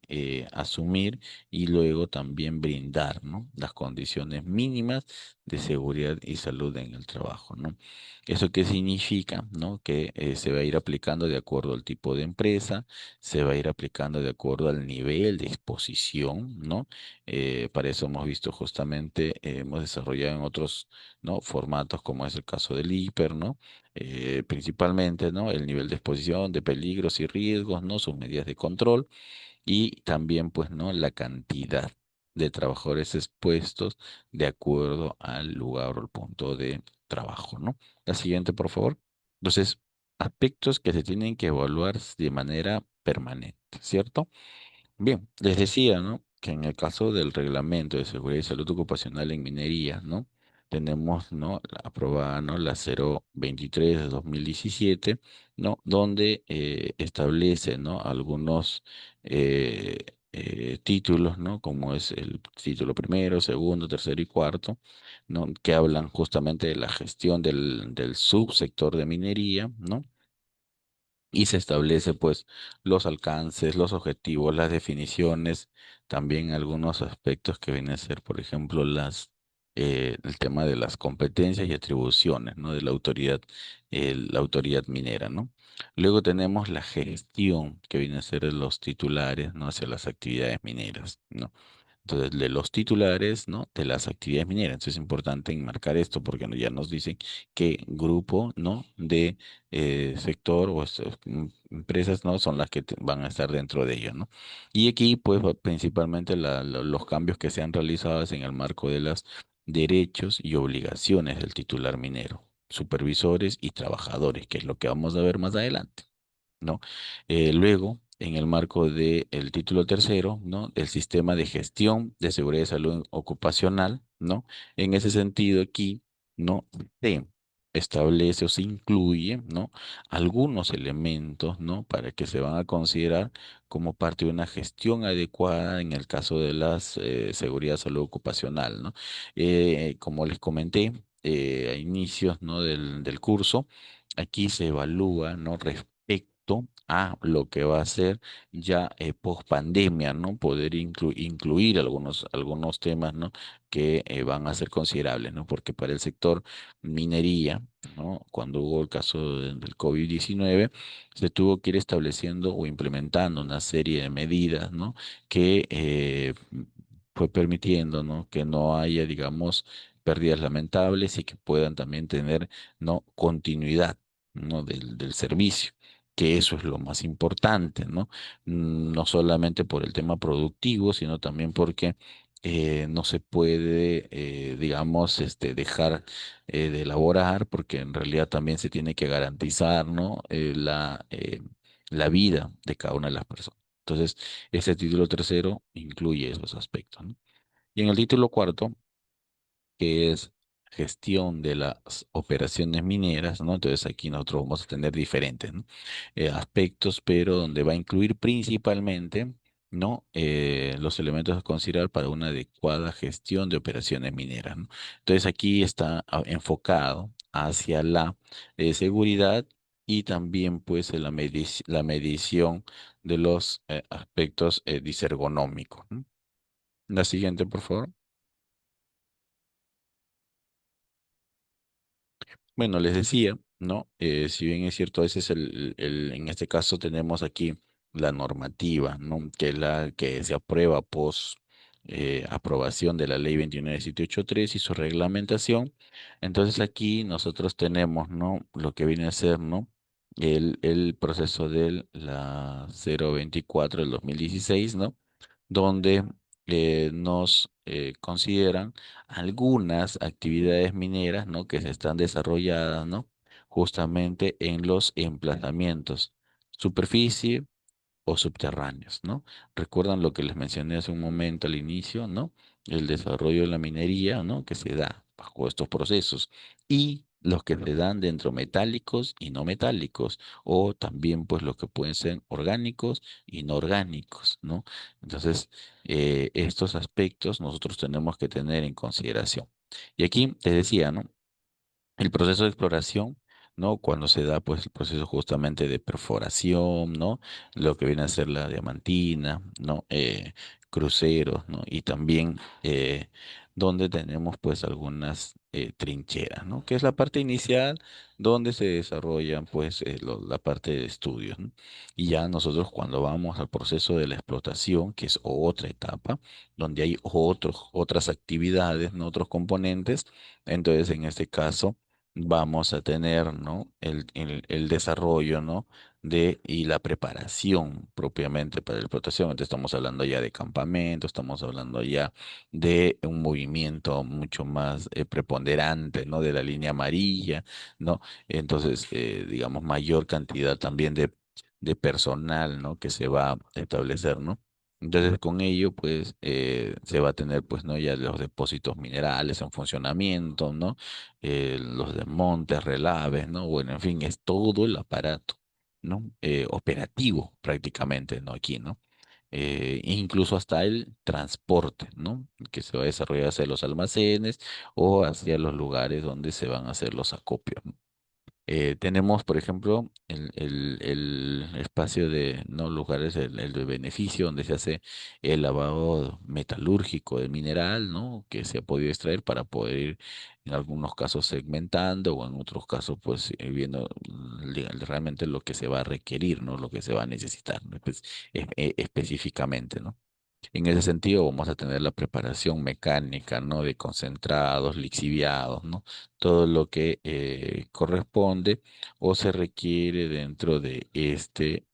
Speaker 2: asumir y luego también brindar, ¿no? Las condiciones mínimas de seguridad y salud en el trabajo, ¿no? ¿Eso qué significa? ¿No? Que se va a ir aplicando de acuerdo al tipo de empresa, se va a ir aplicando de acuerdo al nivel de exposición, ¿no? Para eso hemos visto justamente, hemos desarrollado en otros, ¿no? Formatos como es el caso del hiper, ¿no? Principalmente, ¿no? El nivel de exposición de peligros y riesgos, ¿no? Sus medidas de control y también, pues, ¿no? La cantidad de trabajadores expuestos de acuerdo al lugar o al punto de trabajo, ¿no? La siguiente, por favor. Entonces, aspectos que se tienen que evaluar de manera permanente, ¿cierto? Bien, les decía, ¿no? Que en el caso del reglamento de seguridad y salud ocupacional en minería, ¿no? Tenemos, ¿no? La aprobada, ¿no? La 023 de 2017, ¿no? Donde establece, ¿no? Algunos títulos, ¿no? Como es el título primero, segundo, tercero y cuarto, ¿no? Que hablan justamente de la gestión del subsector de minería, ¿no? y se establece pues los alcances, los objetivos, las definiciones, también algunos aspectos que vienen a ser, por ejemplo, el tema de las competencias y atribuciones, ¿no? De la autoridad minera, ¿no? Luego tenemos la gestión, que viene a ser los titulares, ¿no? Hacia las actividades mineras, ¿no? Entonces, de los titulares, ¿no? De las actividades mineras. Entonces, es importante enmarcar esto porque ya nos dicen qué grupo, ¿no? De sector o empresas, ¿no? Son las que van a estar dentro de ello, ¿no? Y aquí, pues, principalmente los cambios que se han realizado en el marco de los derechos y obligaciones del titular minero, supervisores y trabajadores, que es lo que vamos a ver más adelante. ¿No? Luego, en el marco del título tercero, ¿no? El sistema de gestión de seguridad y salud ocupacional, ¿no? En ese sentido, aquí, ¿no? Se establece o se incluye, ¿no? Algunos elementos, ¿no? Para que se van a considerar como parte de una gestión adecuada en el caso de la seguridad y salud ocupacional, ¿no? Como les comenté, a inicios, ¿no? del curso, aquí se evalúa, ¿no? Respecto a lo que va a ser ya post pandemia, ¿no? Poder incluir algunos temas, ¿no? Que van a ser considerables, ¿no? Porque para el sector minería, ¿no? Cuando hubo el caso del COVID-19, se tuvo que ir estableciendo o implementando una serie de medidas, ¿no? Que fue permitiendo, ¿no? Que no haya, digamos, pérdidas lamentables y que puedan también tener, ¿no? Continuidad, ¿no? del servicio, que eso es lo más importante, ¿no? No solamente por el tema productivo, sino también porque no se puede, digamos, dejar de elaborar, porque en realidad también se tiene que garantizar, ¿no? La vida de cada una de las personas. Entonces, este título tercero incluye esos aspectos, ¿no? Y en el título cuarto, que es gestión de las operaciones mineras, ¿no? Entonces aquí nosotros vamos a tener diferentes, ¿no? Aspectos, pero donde va a incluir principalmente, ¿no? Los elementos a considerar para una adecuada gestión de operaciones mineras, ¿no? Entonces aquí está enfocado hacia la seguridad y también pues en la medición de los aspectos disergonómicos, ¿no? La siguiente, por favor. Bueno, les decía, ¿no? Si bien es cierto, ese es en este caso tenemos aquí la normativa, ¿no? Que es la que se aprueba pos aprobación de la ley 29783 y su reglamentación. Entonces aquí nosotros tenemos, ¿no? Lo que viene a ser, ¿no? El proceso de la 024 del 2016, ¿no? Donde nos consideran algunas actividades mineras, ¿no? Que se están desarrolladas, ¿no? Justamente en los emplazamientos, superficie o subterráneos, ¿no? Recuerdan lo que les mencioné hace un momento al inicio, ¿no? El desarrollo de la minería, ¿no? Que se da bajo estos procesos y los que se dan dentro metálicos y no metálicos, o también pues los que pueden ser orgánicos y no orgánicos, ¿no? Entonces, estos aspectos nosotros tenemos que tener en consideración. Y aquí te decía, ¿no? El proceso de exploración, ¿no? Cuando se da, pues, el proceso justamente de perforación, ¿no? Lo que viene a ser la diamantina, ¿no? Cruceros, ¿no? Y también donde tenemos, pues, algunas trincheras, ¿no? Que es la parte inicial donde se desarrollan, pues, la parte de estudios, ¿no? Y ya nosotros cuando vamos al proceso de la explotación, que es otra etapa, donde hay otras actividades, ¿no? Otros componentes, entonces en este caso vamos a tener, ¿no? El desarrollo, ¿no? Y la preparación propiamente para la explotación. Entonces estamos hablando ya de campamento, estamos hablando ya de un movimiento mucho más preponderante, ¿no? De la línea amarilla, ¿no? Entonces, digamos, mayor cantidad también de personal, ¿no? Que se va a establecer, ¿no? Entonces, con ello, pues, se va a tener, pues, ¿no? Ya los depósitos minerales en funcionamiento, ¿no? Los desmontes, relaves, ¿no? Bueno, en fin, es todo el aparato, ¿no? Operativo prácticamente, ¿no? Aquí, ¿no? Incluso hasta el transporte, ¿no? Que se va a desarrollar hacia los almacenes o hacia los lugares donde se van a hacer los acopios, ¿no? Tenemos, por ejemplo, el espacio de no lugares, el de beneficio, donde se hace el lavado metalúrgico del mineral, ¿no? Que se ha podido extraer para poder ir, en algunos casos, segmentando o en otros casos, pues, viendo realmente lo que se va a requerir, ¿no? Lo que se va a necesitar, ¿no? Pues, específicamente, ¿no? En ese sentido, vamos a tener la preparación mecánica, ¿no? De concentrados, lixiviados, ¿no? Todo lo que corresponde o se requiere dentro de este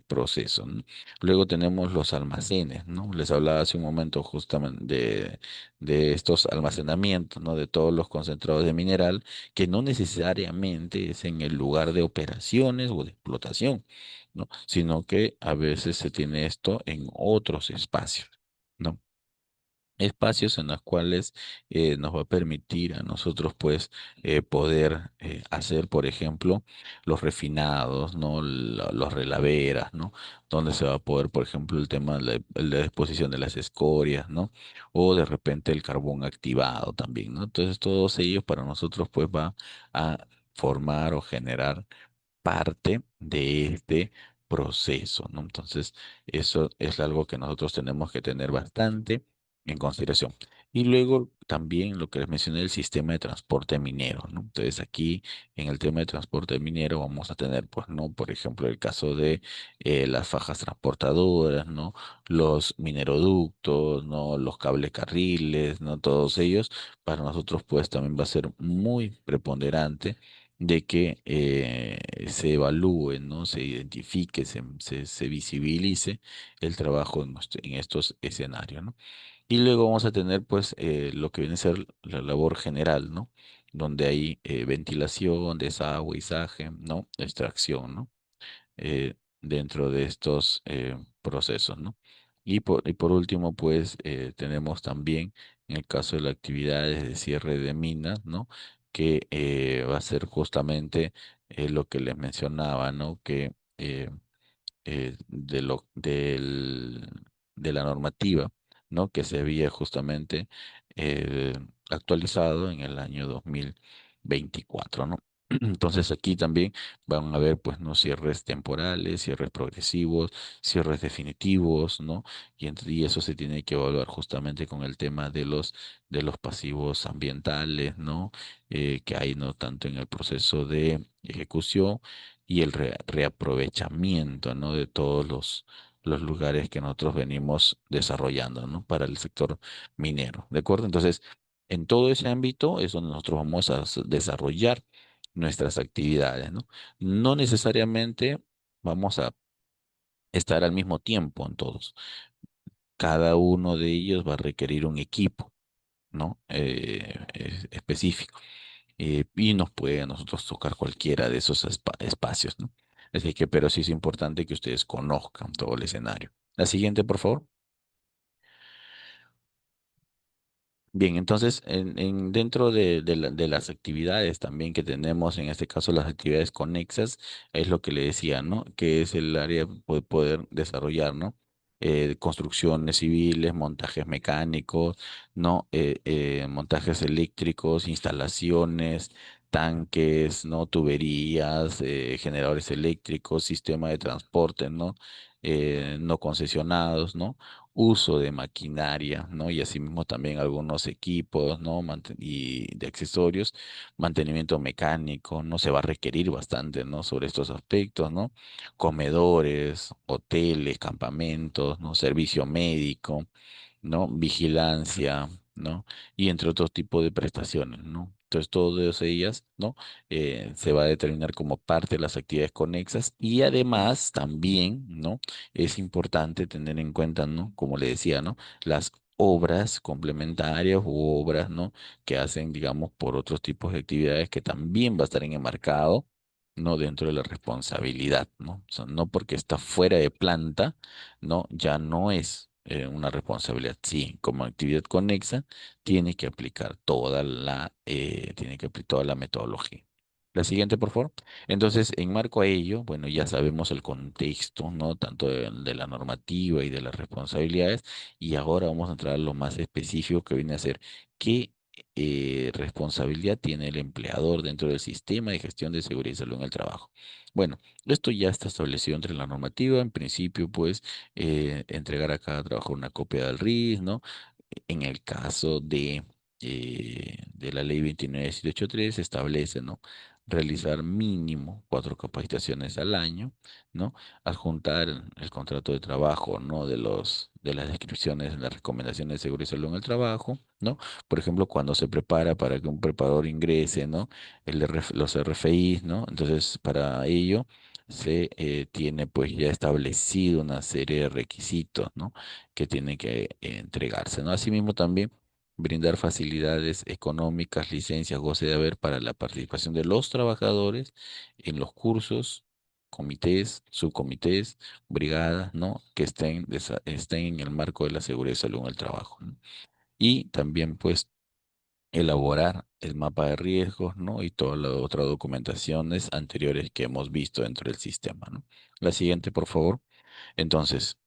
Speaker 2: proceso, ¿no? Luego tenemos los almacenes, ¿no? Les hablaba hace un momento justamente de estos almacenamientos, ¿no? De todos los concentrados de mineral, que no necesariamente es en el lugar de operaciones o de explotación, ¿no? Sino que a veces se tiene esto en otros espacios. ¿No? Espacios en los cuales nos va a permitir a nosotros pues poder hacer, por ejemplo, los refinados, ¿no? Los relaveras, ¿no? Donde se va a poder, por ejemplo, el tema de la disposición de las escorias, ¿no? O de repente el carbón activado también, ¿no? Entonces todos ellos para nosotros pues va a formar o generar parte de este proceso, ¿no? Entonces, eso es algo que nosotros tenemos que tener bastante en consideración. Y luego también lo que les mencioné, el sistema de transporte minero, ¿no? Entonces, aquí en el tema de transporte minero vamos a tener, pues, ¿no? Por ejemplo, el caso de las fajas transportadoras, ¿no? Los mineroductos, ¿no? Los cables carriles, ¿no? Todos ellos, para nosotros, pues, también va a ser muy preponderante de que se evalúe, ¿no? Se identifique, se visibilice el trabajo en estos escenarios, ¿no? Y luego vamos a tener, pues, lo que viene a ser la labor general, ¿no? Donde hay ventilación, desagüe, izaje, ¿no? Extracción, ¿no? Dentro de estos procesos, ¿no? Y por último, pues tenemos también, en el caso de las actividades de cierre de minas, ¿no? Que va a ser justamente lo que les mencionaba, ¿no? Que de la normativa, ¿no? Que se había justamente eh, actualizado en el año 2024, ¿no? Entonces aquí también van a haber, pues, ¿no? Cierres temporales, cierres progresivos, cierres definitivos, ¿no? Y eso se tiene que evaluar justamente con el tema de los pasivos ambientales, ¿no? Que hay, ¿no? Tanto en el proceso de ejecución y el reaprovechamiento, ¿no? De todos los lugares que nosotros venimos desarrollando, ¿no? Para el sector minero, ¿de acuerdo? Entonces, en todo ese ámbito es donde nosotros vamos a desarrollar nuestras actividades, ¿no? No necesariamente vamos a estar al mismo tiempo en todos. Cada uno de ellos va a requerir un equipo, ¿no? Específico. Y nos puede a nosotros tocar cualquiera de esos espacios, ¿no? Así que, pero sí es importante que ustedes conozcan todo el escenario. La siguiente, por favor. Bien, entonces, dentro de las actividades también que tenemos, en este caso las actividades conexas, es lo que le decía, ¿no? Que es el área de poder desarrollar, ¿no? Construcciones civiles, montajes mecánicos, ¿no? Montajes eléctricos, instalaciones, tanques, ¿no? Tuberías, generadores eléctricos, sistema de transporte, ¿no? No concesionados, ¿no? Uso de maquinaria, ¿no? Y asimismo también algunos equipos, ¿no? Y de accesorios, mantenimiento mecánico, ¿no? Se va a requerir bastante, ¿no? Sobre estos aspectos, ¿no? Comedores, hoteles, campamentos, ¿no? Servicio médico, ¿no? Vigilancia, ¿no? Y entre otros tipos de prestaciones, ¿no? Entonces, todas ellas, ¿no? Se va a determinar como parte de las actividades conexas y además también, ¿no? Es importante tener en cuenta, ¿no? Como le decía, ¿no? Las obras complementarias u obras, ¿no? Que hacen, digamos, por otros tipos de actividades que también va a estar en enmarcado, ¿no? Dentro de la responsabilidad, ¿no? O sea, no porque está fuera de planta, ¿no? Ya no es una responsabilidad. Sí, como actividad conexa, tiene que aplicar toda la metodología. La siguiente, por favor. Entonces, en marco a ello, bueno, ya sabemos el contexto, ¿no? Tanto de la normativa y de las responsabilidades, y ahora vamos a entrar a lo más específico que viene a ser qué responsabilidad tiene el empleador dentro del sistema de gestión de seguridad y salud en el trabajo. Bueno, esto ya está establecido entre la normativa. En principio, pues, entregar a cada trabajador una copia del RIS, ¿no? En el caso de la ley 29783 se establece, ¿no? Realizar mínimo 4 capacitaciones al año, ¿no? Adjuntar el contrato de trabajo, ¿no? De las descripciones, las recomendaciones de seguridad y salud en el trabajo, ¿no? Por ejemplo, cuando se prepara para que un preparador ingrese, ¿no? Los RFIs, ¿no? Entonces, para ello se tiene pues ya establecido una serie de requisitos, ¿no? Que tienen que entregarse, ¿no? Asimismo, también brindar facilidades económicas, licencias, goce de haber para la participación de los trabajadores en los cursos, comités, subcomités, brigadas, ¿no? Que estén en el marco de la seguridad y salud en el trabajo, ¿no? Y también, pues, elaborar el mapa de riesgos, ¿no? Y todas las otras documentaciones anteriores que hemos visto dentro del sistema, ¿no? La siguiente, por favor. Entonces,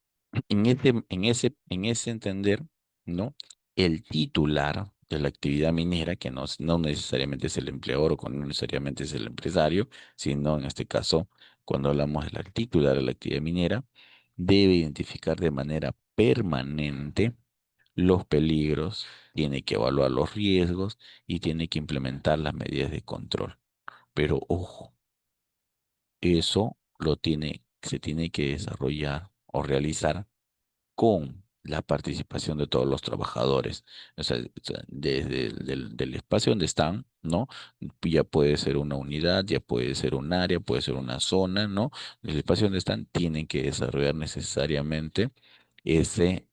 Speaker 2: en ese entender, ¿no? El titular de la actividad minera, que no necesariamente es el empleador o no necesariamente es el empresario, sino en este caso, cuando hablamos del titular de la actividad minera, debe identificar de manera permanente los peligros, tiene que evaluar los riesgos y tiene que implementar las medidas de control. Pero ojo, eso se tiene que desarrollar o realizar con la participación de todos los trabajadores. O sea, desde del espacio donde están, ¿no? Ya puede ser una unidad, ya puede ser un área, puede ser una zona, ¿no? El espacio donde están tienen que desarrollar necesariamente ese,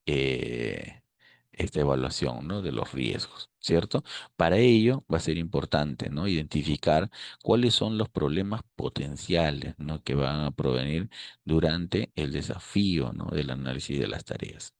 Speaker 2: esta evaluación, ¿no? De los riesgos, ¿cierto? Para ello va a ser importante, ¿no? Identificar cuáles son los problemas potenciales, ¿no? Que van a provenir durante el desafío, ¿no? Del análisis de las tareas.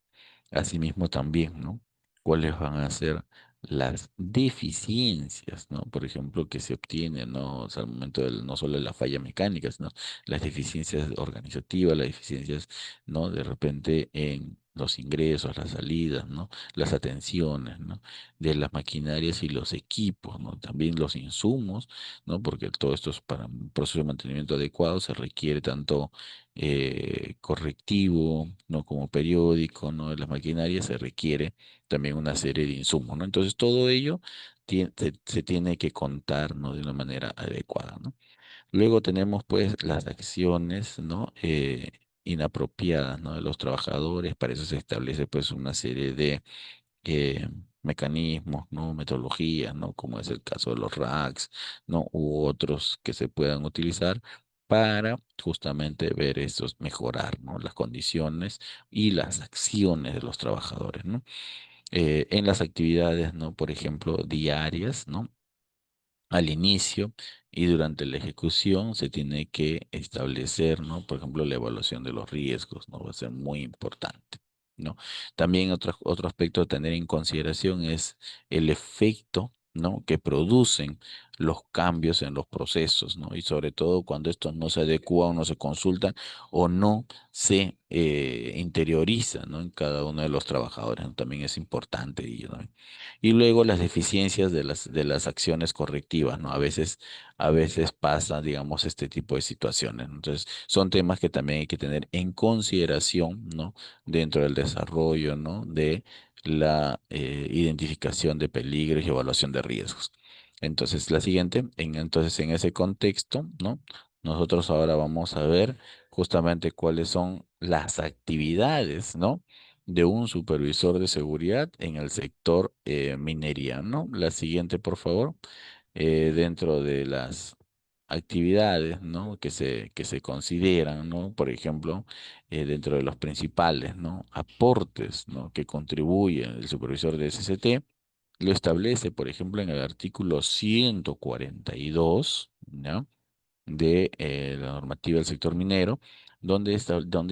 Speaker 2: Asimismo también, ¿no? ¿Cuáles van a ser las deficiencias, ¿no? Por ejemplo, que se obtienen, ¿no? O sea, al momento no solo de la falla mecánica, sino las deficiencias organizativas, las deficiencias, ¿no? De repente en los ingresos, las salidas, ¿no? Las atenciones, ¿no? De las maquinarias y los equipos, ¿no? También los insumos, ¿no? Porque todo esto es para un proceso de mantenimiento adecuado, se requiere tanto correctivo, ¿no? Como periódico, ¿no? De las maquinarias se requiere también una serie de insumos, ¿no? Entonces todo ello se tiene que contar, ¿no? De una manera adecuada, ¿no? Luego tenemos pues las acciones, ¿no? Inapropiadas, ¿no? De los trabajadores. Para eso se establece pues una serie de mecanismos, ¿no? Metodologías, ¿no? Como es el caso de los racks, ¿no? U otros que se puedan utilizar para justamente ver estos, mejorar, ¿no? Las condiciones y las acciones de los trabajadores, ¿no? En las actividades, ¿no? Por ejemplo, diarias, ¿no? Al inicio y durante la ejecución se tiene que establecer, ¿no? Por ejemplo, la evaluación de los riesgos, ¿no? Va a ser muy importante, ¿no? También otro aspecto a tener en consideración es el efecto, ¿no? Que producen los cambios en los procesos, ¿no? Y sobre todo cuando estos no se adecúan, no se consultan o no se interiorizan, ¿no? En cada uno de los trabajadores, ¿no? También es importante ello, ¿no? Y luego las deficiencias de las acciones correctivas, ¿no? A veces pasa, digamos, este tipo de situaciones, ¿no? Entonces, son temas que también hay que tener en consideración, ¿no? Dentro del desarrollo, ¿no? De la identificación de peligros y evaluación de riesgos. Entonces, la siguiente, entonces, en ese contexto, ¿no? Nosotros ahora vamos a ver justamente cuáles son las actividades, ¿no? De un supervisor de seguridad en el sector minería, ¿no? La siguiente, por favor. Dentro de las actividades, ¿no? Que se consideran, ¿no? Por ejemplo, dentro de los principales, ¿no? Aportes, ¿no? Que contribuye el supervisor de SCT, lo establece, por ejemplo, en el artículo 142, ¿no? De la normativa del sector minero, donde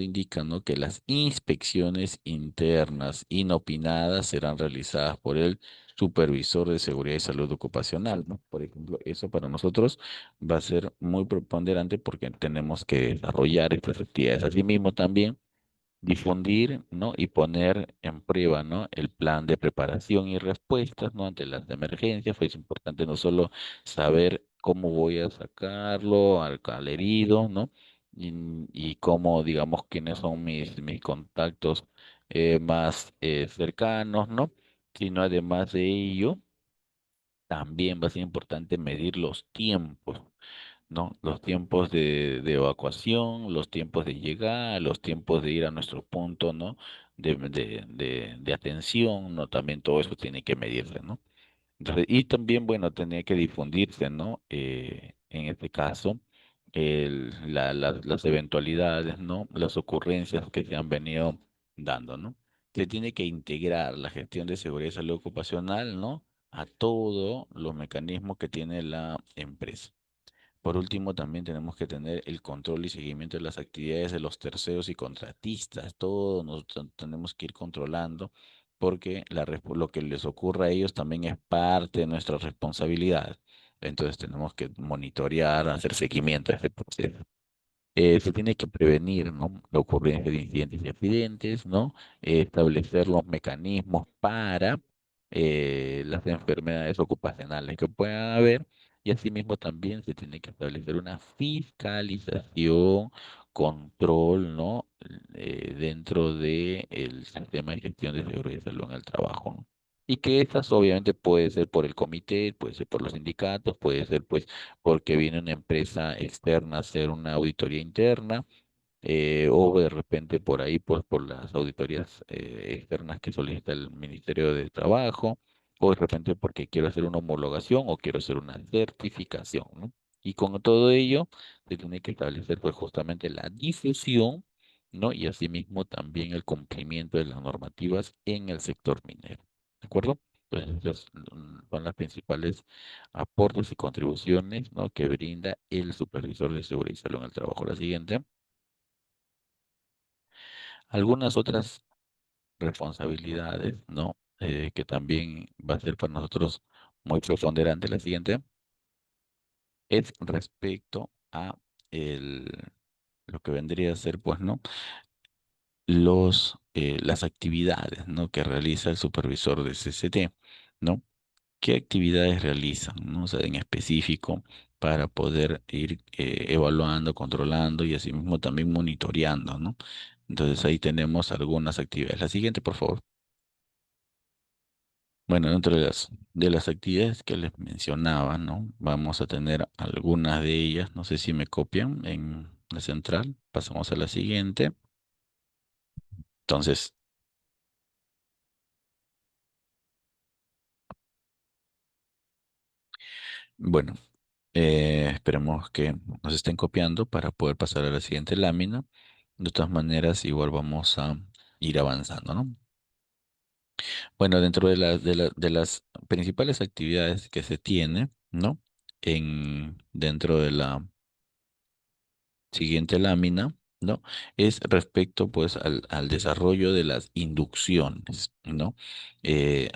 Speaker 2: indican, ¿no? Que las inspecciones internas inopinadas serán realizadas por el supervisor de seguridad y salud ocupacional, ¿no? Por ejemplo, eso para nosotros va a ser muy preponderante porque tenemos que desarrollar estas actividades. Asimismo, también difundir, ¿no? Y poner en prueba, ¿no? El plan de preparación y respuestas, ¿no? Ante las emergencias, pues es importante no solo saber cómo voy a sacarlo al herido, ¿no? Y cómo, digamos, quiénes son mis contactos más cercanos, ¿no? Sino además de ello, también va a ser importante medir los tiempos, ¿no? Los tiempos de evacuación, los tiempos de llegar, los tiempos de ir a nuestro punto, ¿no? De atención, ¿no? También todo eso tiene que medirse, ¿no? Entonces, y también, bueno, tenía que difundirse, ¿no? En este caso, las eventualidades, ¿no? Las ocurrencias que se han venido dando, ¿no? Se tiene que integrar la gestión de seguridad y salud ocupacional, ¿no? A todos los mecanismos que tiene la empresa. Por último, también tenemos que tener el control y seguimiento de las actividades de los terceros y contratistas. Todo tenemos que ir controlando porque lo que les ocurra a ellos también es parte de nuestra responsabilidad. Entonces tenemos que monitorear, hacer seguimiento a este proceso. Se tiene que prevenir, ¿no? La ocurrencia de incidentes y accidentes, ¿no? Establecer los mecanismos para las enfermedades ocupacionales que puedan haber y asimismo también se tiene que establecer una fiscalización, control, ¿no? Dentro del sistema de gestión de seguridad y salud en el trabajo, ¿no? Y que estas obviamente puede ser por el comité, puede ser por los sindicatos, puede ser pues porque viene una empresa externa a hacer una auditoría interna, o de repente por ahí, pues por las auditorías externas que solicita el Ministerio de Trabajo, o de repente porque quiero hacer una homologación o quiero hacer una certificación, ¿no? Y con todo ello se tiene que establecer pues justamente la difusión, ¿no? Y asimismo también el cumplimiento de las normativas en el sector minero, ¿de acuerdo? Entonces, esas son las principales aportes y contribuciones, ¿no? Que brinda el supervisor de seguridad y salud en el trabajo. La siguiente. Algunas otras responsabilidades, ¿no? Que también va a ser para nosotros muy preponderante. La siguiente es respecto a el, lo que vendría a ser, pues, ¿no? Las actividades, ¿no? Que realiza el supervisor de CCT, ¿no? ¿Qué actividades realizan, ¿no? O sea, en específico para poder ir evaluando, controlando y asimismo también monitoreando, ¿no? Entonces ahí tenemos algunas actividades. La siguiente, por favor. Bueno, dentro de las actividades que les mencionaba, ¿no? Vamos a tener algunas de ellas, no sé si me copian en la central. Pasamos a la siguiente. Entonces, bueno, esperemos que nos estén copiando para poder pasar a la siguiente lámina. De todas maneras, igual vamos a ir avanzando, ¿no? Bueno, dentro de las principales actividades que se tiene, ¿no? Dentro de la siguiente lámina, ¿no? Es respecto, pues, al desarrollo de las inducciones, ¿no?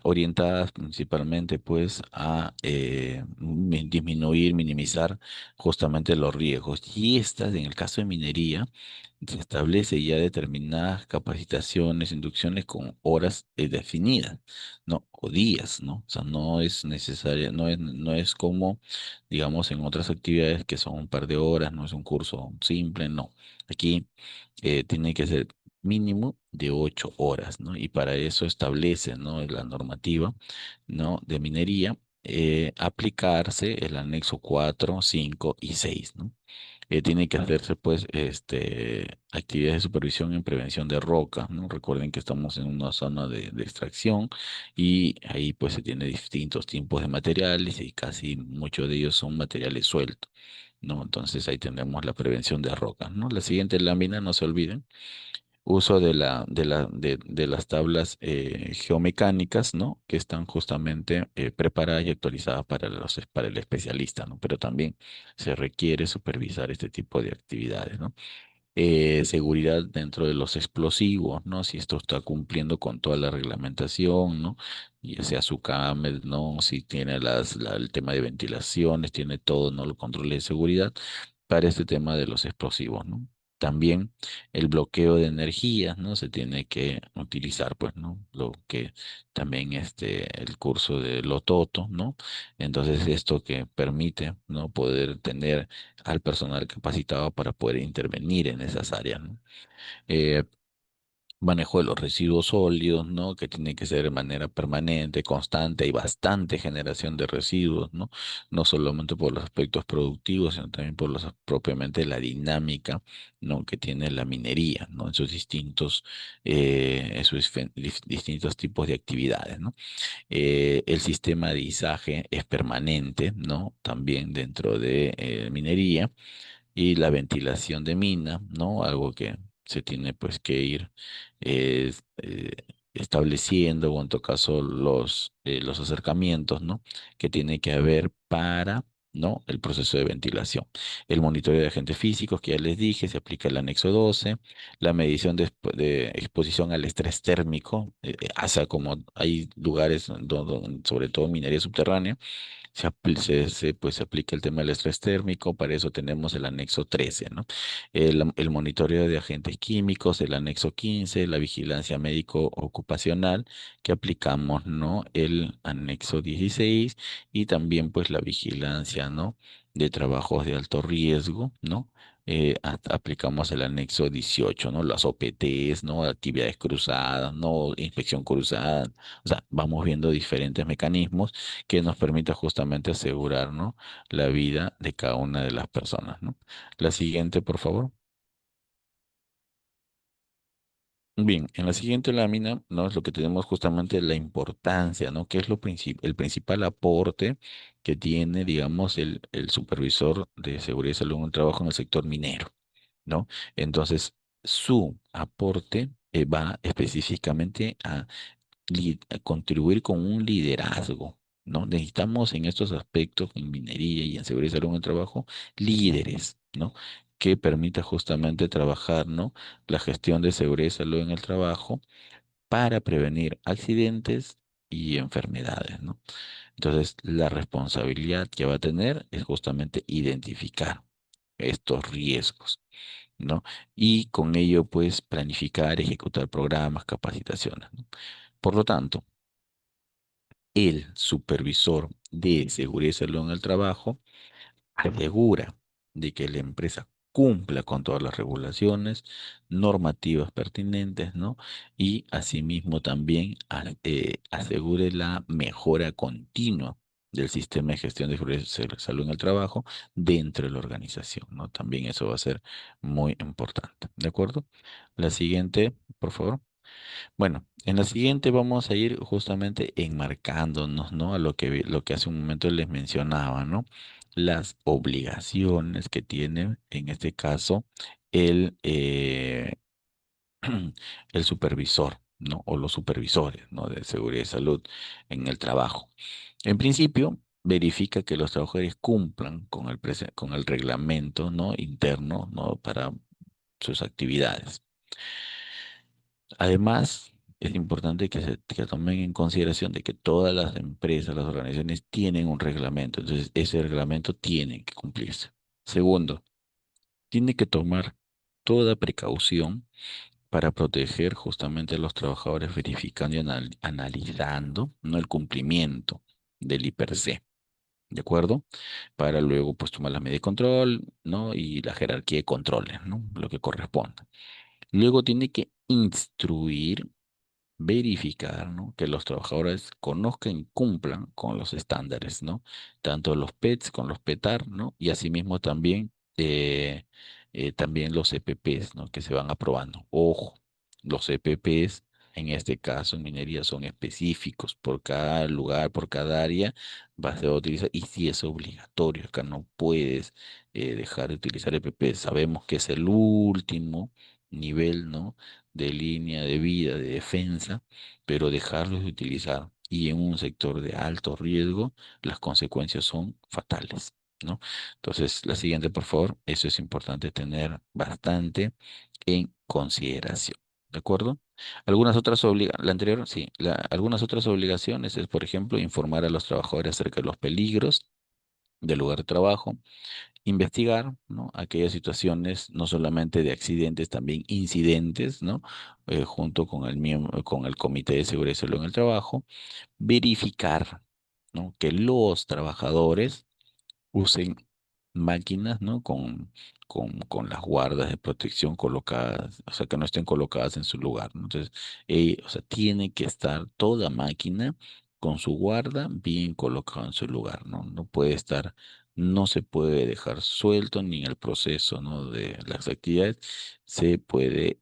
Speaker 2: Orientadas principalmente, pues, a disminuir, minimizar justamente los riesgos. Y estas, en el caso de minería, se establece ya determinadas capacitaciones, inducciones con horas definidas, ¿no? O días, ¿no? O sea, no es necesaria, no es como, digamos, en otras actividades que son un par de horas, no es un curso simple, no. Aquí tiene que ser mínimo de 8 horas, ¿no? Y para eso establece, ¿no? La normativa, ¿no? De minería, aplicarse el anexo 4, 5 y 6, ¿no? Tiene que hacerse pues actividades de supervisión en prevención de rocas, ¿no? Recuerden que estamos en una zona de extracción y ahí pues se tiene distintos tipos de materiales y casi muchos de ellos son materiales sueltos, ¿no? Entonces ahí tenemos la prevención de rocas, ¿no? La siguiente lámina, no se olviden, uso de las tablas geomecánicas, ¿no? Que están justamente preparadas y actualizadas para el especialista, ¿no? Pero también se requiere supervisar este tipo de actividades, ¿no? Seguridad dentro de los explosivos, ¿no? Si esto está cumpliendo con toda la reglamentación, ¿no? Ya sea su CAMEL, ¿no? Si tiene el tema de ventilaciones, tiene todo, ¿no? Los controles de seguridad para este tema de los explosivos, ¿no? También el bloqueo de energías, ¿no? Se tiene que utilizar, pues, ¿no? Lo que también el curso de Lototo, ¿no? Entonces, esto que permite, ¿no? Poder tener al personal capacitado para poder intervenir en esas áreas, ¿no? Eh, Manejo de los residuos sólidos, ¿no? Que tiene que ser de manera permanente, constante, hay bastante generación de residuos, ¿no? No solamente por los aspectos productivos, sino también por los propiamente la dinámica, ¿no? Que tiene la minería, ¿no? En sus distintos tipos de actividades, ¿no? El sistema de izaje es permanente, ¿no? También dentro de minería y la ventilación de mina, ¿no? Algo que se tiene pues que ir eh, eh, estableciendo, o en todo caso los acercamientos, ¿no? Que tiene que haber para, ¿no? El proceso de ventilación. El monitoreo de agentes físicos, que ya les dije, se aplica el anexo 12, la medición de exposición al estrés térmico, hasta como hay lugares, sobre todo minería subterránea, pues, se aplica el tema del estrés térmico, para eso tenemos el anexo 13, ¿no? El monitoreo de agentes químicos, el anexo 15, la vigilancia médico ocupacional, que aplicamos, ¿no? El anexo 16 y también pues la vigilancia, ¿no? De trabajos de alto riesgo, ¿no? Aplicamos el anexo 18, ¿no? Las OPTs, ¿no? Actividades cruzadas, ¿no? Inspección cruzada. O sea, vamos viendo diferentes mecanismos que nos permita justamente asegurar, ¿no? La vida de cada una de las personas, ¿no? La siguiente, por favor. Bien, en la siguiente lámina, ¿no? Es lo que tenemos justamente la importancia, ¿no? Que es el principal aporte que tiene, digamos, el supervisor de seguridad y salud en el trabajo en el sector minero, ¿no? Entonces, su aporte va específicamente a contribuir con un liderazgo, ¿no? Necesitamos en estos aspectos, en minería y en seguridad y salud en el trabajo, líderes, ¿no? Que permita justamente trabajar, ¿no? La gestión de seguridad y salud en el trabajo para prevenir accidentes y enfermedades, ¿no? Entonces, la responsabilidad que va a tener es justamente identificar estos riesgos, ¿no? Y con ello, pues, planificar, ejecutar programas, capacitaciones, ¿no? Por lo tanto, el supervisor de seguridad y salud en el trabajo asegura de que la empresa cumpla con todas las regulaciones, normativas pertinentes, ¿no? Y asimismo también asegure la mejora continua del sistema de gestión de seguridad y salud en el trabajo dentro de la organización, ¿no? También eso va a ser muy importante, ¿de acuerdo? La siguiente, por favor. Bueno, en la siguiente vamos a ir justamente enmarcándonos, ¿no? A lo que hace un momento les mencionaba, ¿no? Las obligaciones que tiene, en este caso, el, eh, el supervisor, ¿no? O los supervisores, ¿no? De seguridad y salud en el trabajo. En principio, verifica que los trabajadores cumplan con el reglamento, ¿no? Interno, ¿no? Para sus actividades. Además, es importante que tomen en consideración de que todas las empresas, las organizaciones tienen un reglamento, entonces ese reglamento tiene que cumplirse. Segundo, tiene que tomar toda precaución para proteger justamente a los trabajadores, verificando y analizando, ¿no? El cumplimiento del IPRC, ¿de acuerdo? Para luego pues tomar las medidas de control, ¿no? Y la jerarquía de controles, ¿no? Lo que corresponda. Luego tiene que instruir, verificar, ¿no? Que los trabajadores conozcan y cumplan con los estándares, ¿no? Tanto los PETs con los PETAR, ¿no? Y asimismo también los EPPs, ¿no? Que se van aprobando. Ojo, los EPPs en este caso en minería son específicos por cada lugar, por cada área, vas a utilizar, y si es obligatorio, acá no puedes dejar de utilizar EPPs. Sabemos que es el último nivel, ¿no? De línea de vida, de defensa, pero dejarlos de utilizar y en un sector de alto riesgo, las consecuencias son fatales, ¿no? Entonces, la siguiente, por favor, eso es importante tener bastante en consideración, ¿de acuerdo? La anterior, sí, algunas otras obligaciones es, por ejemplo, informar a los trabajadores acerca de los peligros del lugar de trabajo, investigar, ¿no? Aquellas situaciones no solamente de accidentes, también incidentes, ¿no? Junto con con el Comité de Seguridad y Salud en el Trabajo, verificar, ¿no? Que los trabajadores usen máquinas, ¿no? Con las guardas de protección colocadas, o sea, que no estén colocadas en su lugar, ¿no? Entonces, o sea, tiene que estar toda máquina con su guarda bien colocada en su lugar, ¿no? No puede estar, no se puede dejar suelto ni en el proceso, ¿no? De las actividades se puede,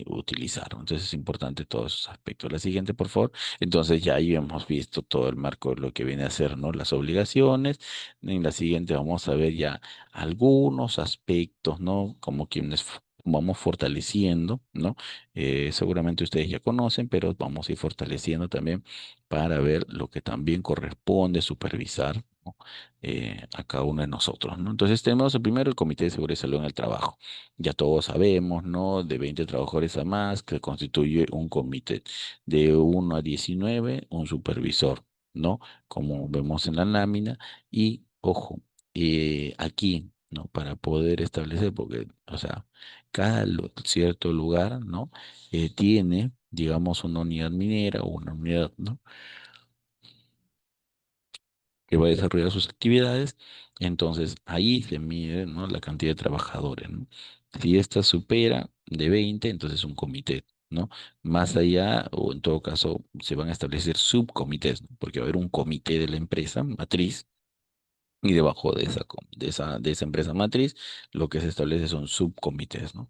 Speaker 2: utilizar, ¿no? Entonces es importante todos esos aspectos. La siguiente, por favor. Entonces ya ahí hemos visto todo el marco de lo que viene a ser, ¿no? Las obligaciones. En la siguiente vamos a ver ya algunos aspectos, ¿no? Como quienes vamos fortaleciendo, ¿no? Seguramente ustedes ya conocen, pero vamos a ir fortaleciendo también para ver lo que también corresponde supervisar, ¿no? A cada uno de nosotros, ¿no? Entonces tenemos el primero, el Comité de Seguridad y Salud en el Trabajo. Ya todos sabemos, ¿no? De 20 trabajadores a más, que constituye un comité de 1 a 19, un supervisor, ¿no? Como vemos en la lámina. Y ojo, aquí, ¿no? Para poder establecer, porque, o sea, cada cierto lugar, ¿no? Tiene, digamos, una unidad minera o una unidad, ¿no? Que va a desarrollar sus actividades. Entonces, ahí se mide, ¿no? La cantidad de trabajadores, ¿no? Si esta supera de 20, entonces un comité, ¿no? Más allá, o en todo caso, se van a establecer subcomités, ¿no? Porque va a haber un comité de la empresa matriz y debajo de de esa empresa matriz, lo que se establece son subcomités, ¿no?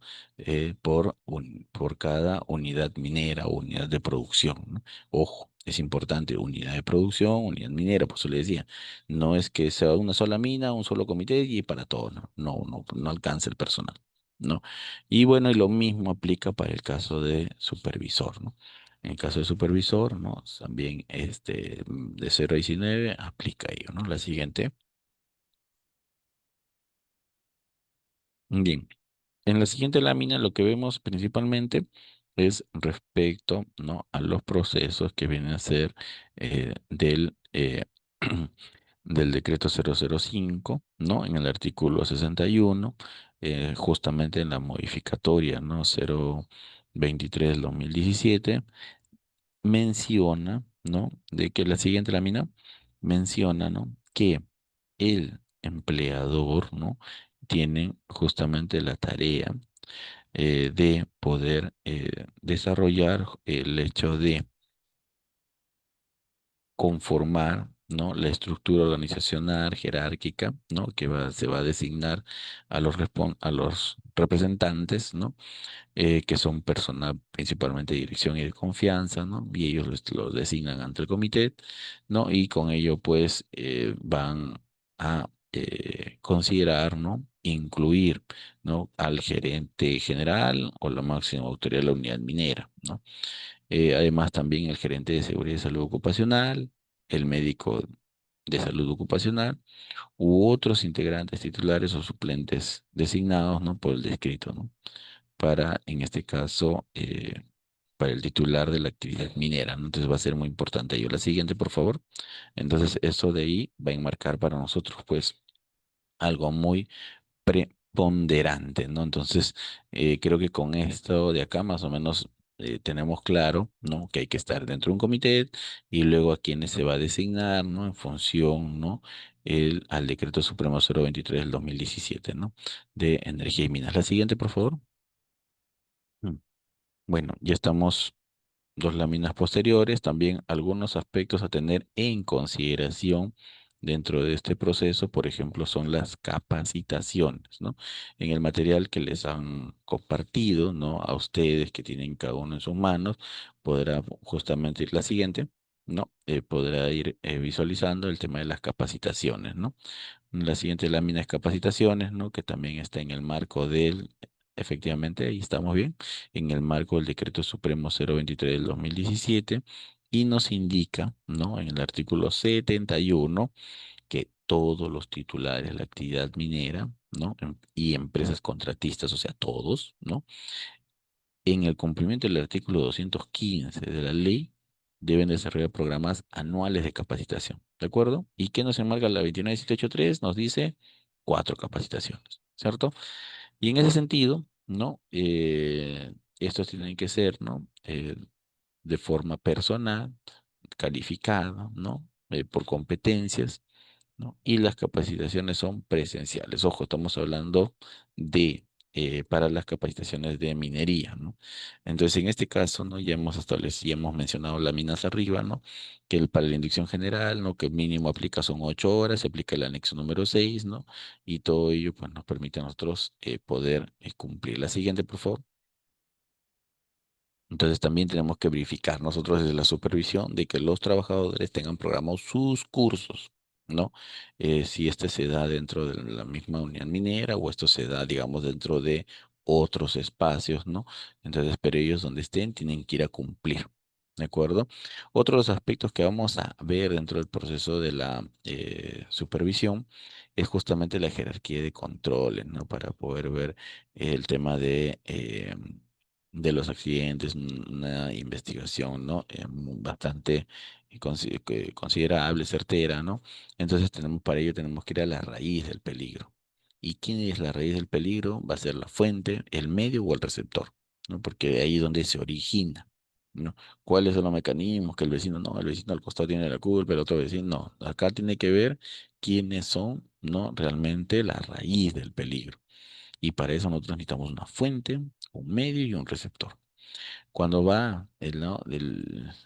Speaker 2: Por cada unidad minera o unidad de producción, ¿no? Ojo, es importante, unidad de producción, unidad minera, por eso le decía, no es que sea una sola mina, un solo comité y para todo, ¿no? No alcanza el personal, ¿no? Y bueno, y lo mismo aplica para el caso de supervisor, ¿no? En el caso de supervisor, ¿no? También de 0 a 19 aplica ello, ¿no? La siguiente. Bien, en la siguiente lámina lo que vemos principalmente es respecto, ¿no? A los procesos que vienen a ser del decreto 005, ¿no? En el artículo 61, justamente en la modificatoria, ¿no? 023 del 2017 menciona, ¿no? De que la siguiente lámina menciona, ¿no? Que el empleador, ¿no? Tiene justamente la tarea de poder desarrollar el hecho de conformar, ¿no? La estructura organizacional jerárquica, ¿no? Se va a designar a los representantes, ¿no? Que son personal principalmente de dirección y de confianza, ¿no? Y ellos los designan ante el comité, ¿no? Y con ello, pues, van a considerar, ¿no? Incluir, ¿no? Al gerente general o la máxima autoridad de la unidad minera, ¿no? Además, también el gerente de seguridad y salud ocupacional, el médico de salud ocupacional u otros integrantes titulares o suplentes designados, ¿no? Por el descrito, ¿no? Para, en este caso, para el titular de la actividad minera, ¿no? Entonces va a ser muy importante ello. La siguiente, por favor. Entonces, eso de ahí va a enmarcar para nosotros, pues, algo muy preponderante, ¿no? Entonces, creo que con esto de acá más o menos tenemos claro, ¿no? Que hay que estar dentro de un comité y luego a quienes se va a designar, ¿no? En función, ¿no? Al decreto supremo 023 del 2017, ¿no? De energía y minas. La siguiente, por favor. Mm. Bueno, ya estamos dos láminas posteriores, también algunos aspectos a tener en consideración dentro de este proceso, por ejemplo, son las capacitaciones, ¿no? En el material que les han compartido, ¿no? A ustedes que tienen cada uno en sus manos, podrá justamente ir la siguiente, ¿no? Podrá ir visualizando el tema de las capacitaciones, ¿no? La siguiente lámina es capacitaciones, ¿no? Que también está en el marco del, efectivamente, ahí estamos bien, en el marco del Decreto Supremo 023 del 2017 y nos indica, ¿no? En el artículo 71 que todos los titulares de la actividad minera, ¿no? Y empresas contratistas, o sea, todos, ¿no? En el cumplimiento del artículo 215 de la ley, deben desarrollar programas anuales de capacitación. ¿de acuerdo? ¿Y qué nos enmarca la 29783? Nos dice cuatro capacitaciones, ¿cierto? Y en ese sentido, ¿no? Estos tienen que ser, ¿no? De forma personal, calificada, ¿no? Por competencias, ¿no? Y las capacitaciones son presenciales. Ojo, estamos hablando de para las capacitaciones de minería, ¿no? Entonces, en este caso, ¿no? Ya hemos establecido, ya hemos mencionado láminas arriba, ¿no? Que para la inducción general, ¿no? Que mínimo aplica son 8 horas, se aplica el anexo número 6, ¿no? Y todo ello, pues, nos permite a nosotros poder cumplir. La siguiente, por favor. Entonces también tenemos que verificar nosotros desde la supervisión de que los trabajadores tengan programados sus cursos, ¿no? Si este se da dentro de la misma unidad minera o esto se da, digamos, dentro de otros espacios, ¿no? Entonces, pero ellos donde estén tienen que ir a cumplir, ¿de acuerdo? Otros aspectos que vamos a ver dentro del proceso de la supervisión es justamente la jerarquía de controles, ¿no? Para poder ver el tema de los accidentes, una investigación, ¿no? Bastante considerable, certera, ¿no? Entonces para ello tenemos que ir a la raíz del peligro. ¿Y quién es la raíz del peligro? Va a ser la fuente, el medio o el receptor, ¿no? Porque ahí es donde se origina, ¿no? ¿Cuáles son los mecanismos? Que el vecino, no, el vecino al costado tiene la culpa, el otro vecino, no. Acá tiene que ver quiénes son, ¿no? Realmente la raíz del peligro. Y para eso nosotros necesitamos una fuente, un medio y un receptor. Cuando va ¿no?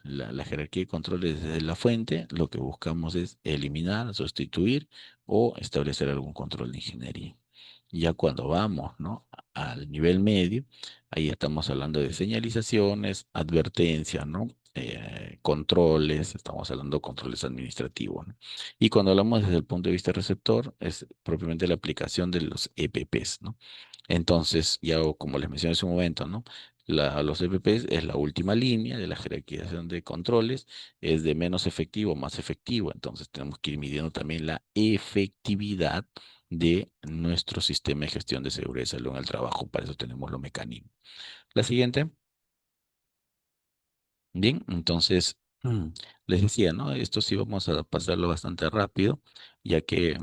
Speaker 2: la jerarquía de controles desde la fuente, lo que buscamos es eliminar, sustituir o establecer algún control de ingeniería. Ya cuando vamos, ¿no? Al nivel medio, ahí estamos hablando de señalizaciones, advertencias, ¿no? Controles, estamos hablando de controles administrativos, ¿no? Y cuando hablamos desde el punto de vista receptor, es propiamente la aplicación de los EPPs, ¿no? Entonces, ya como les mencioné hace un momento, ¿no? Los EPPs es la última línea de la jerarquización de controles, es de menos efectivo a más efectivo, entonces tenemos que ir midiendo también la efectividad de nuestro sistema de gestión de seguridad y salud en el trabajo, para eso tenemos los mecanismos. La siguiente. Bien, entonces les decía, ¿no? Esto sí vamos a pasarlo bastante rápido, ya que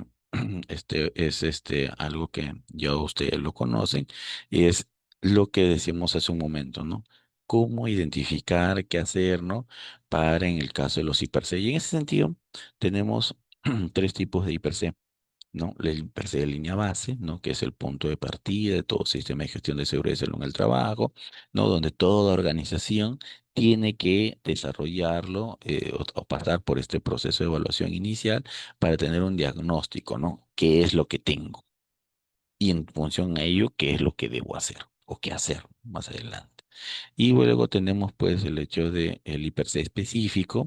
Speaker 2: este es algo que ya ustedes lo conocen, y es lo que decíamos hace un momento, ¿no? Cómo identificar qué hacer, ¿no? Para en el caso de los IPRC. Y en ese sentido, tenemos tres tipos de IPRC. ¿No? El per se de línea base, ¿no? Que es el punto de partida de todo sistema de gestión de seguridad y salud en el trabajo, ¿no? Donde toda organización tiene que desarrollarlo o pasar por este proceso de evaluación inicial para tener un diagnóstico, ¿no? ¿Qué es lo que tengo? Y en función a ello, ¿qué es lo que debo hacer o qué hacer más adelante? Y luego tenemos pues el hecho de el IPC específico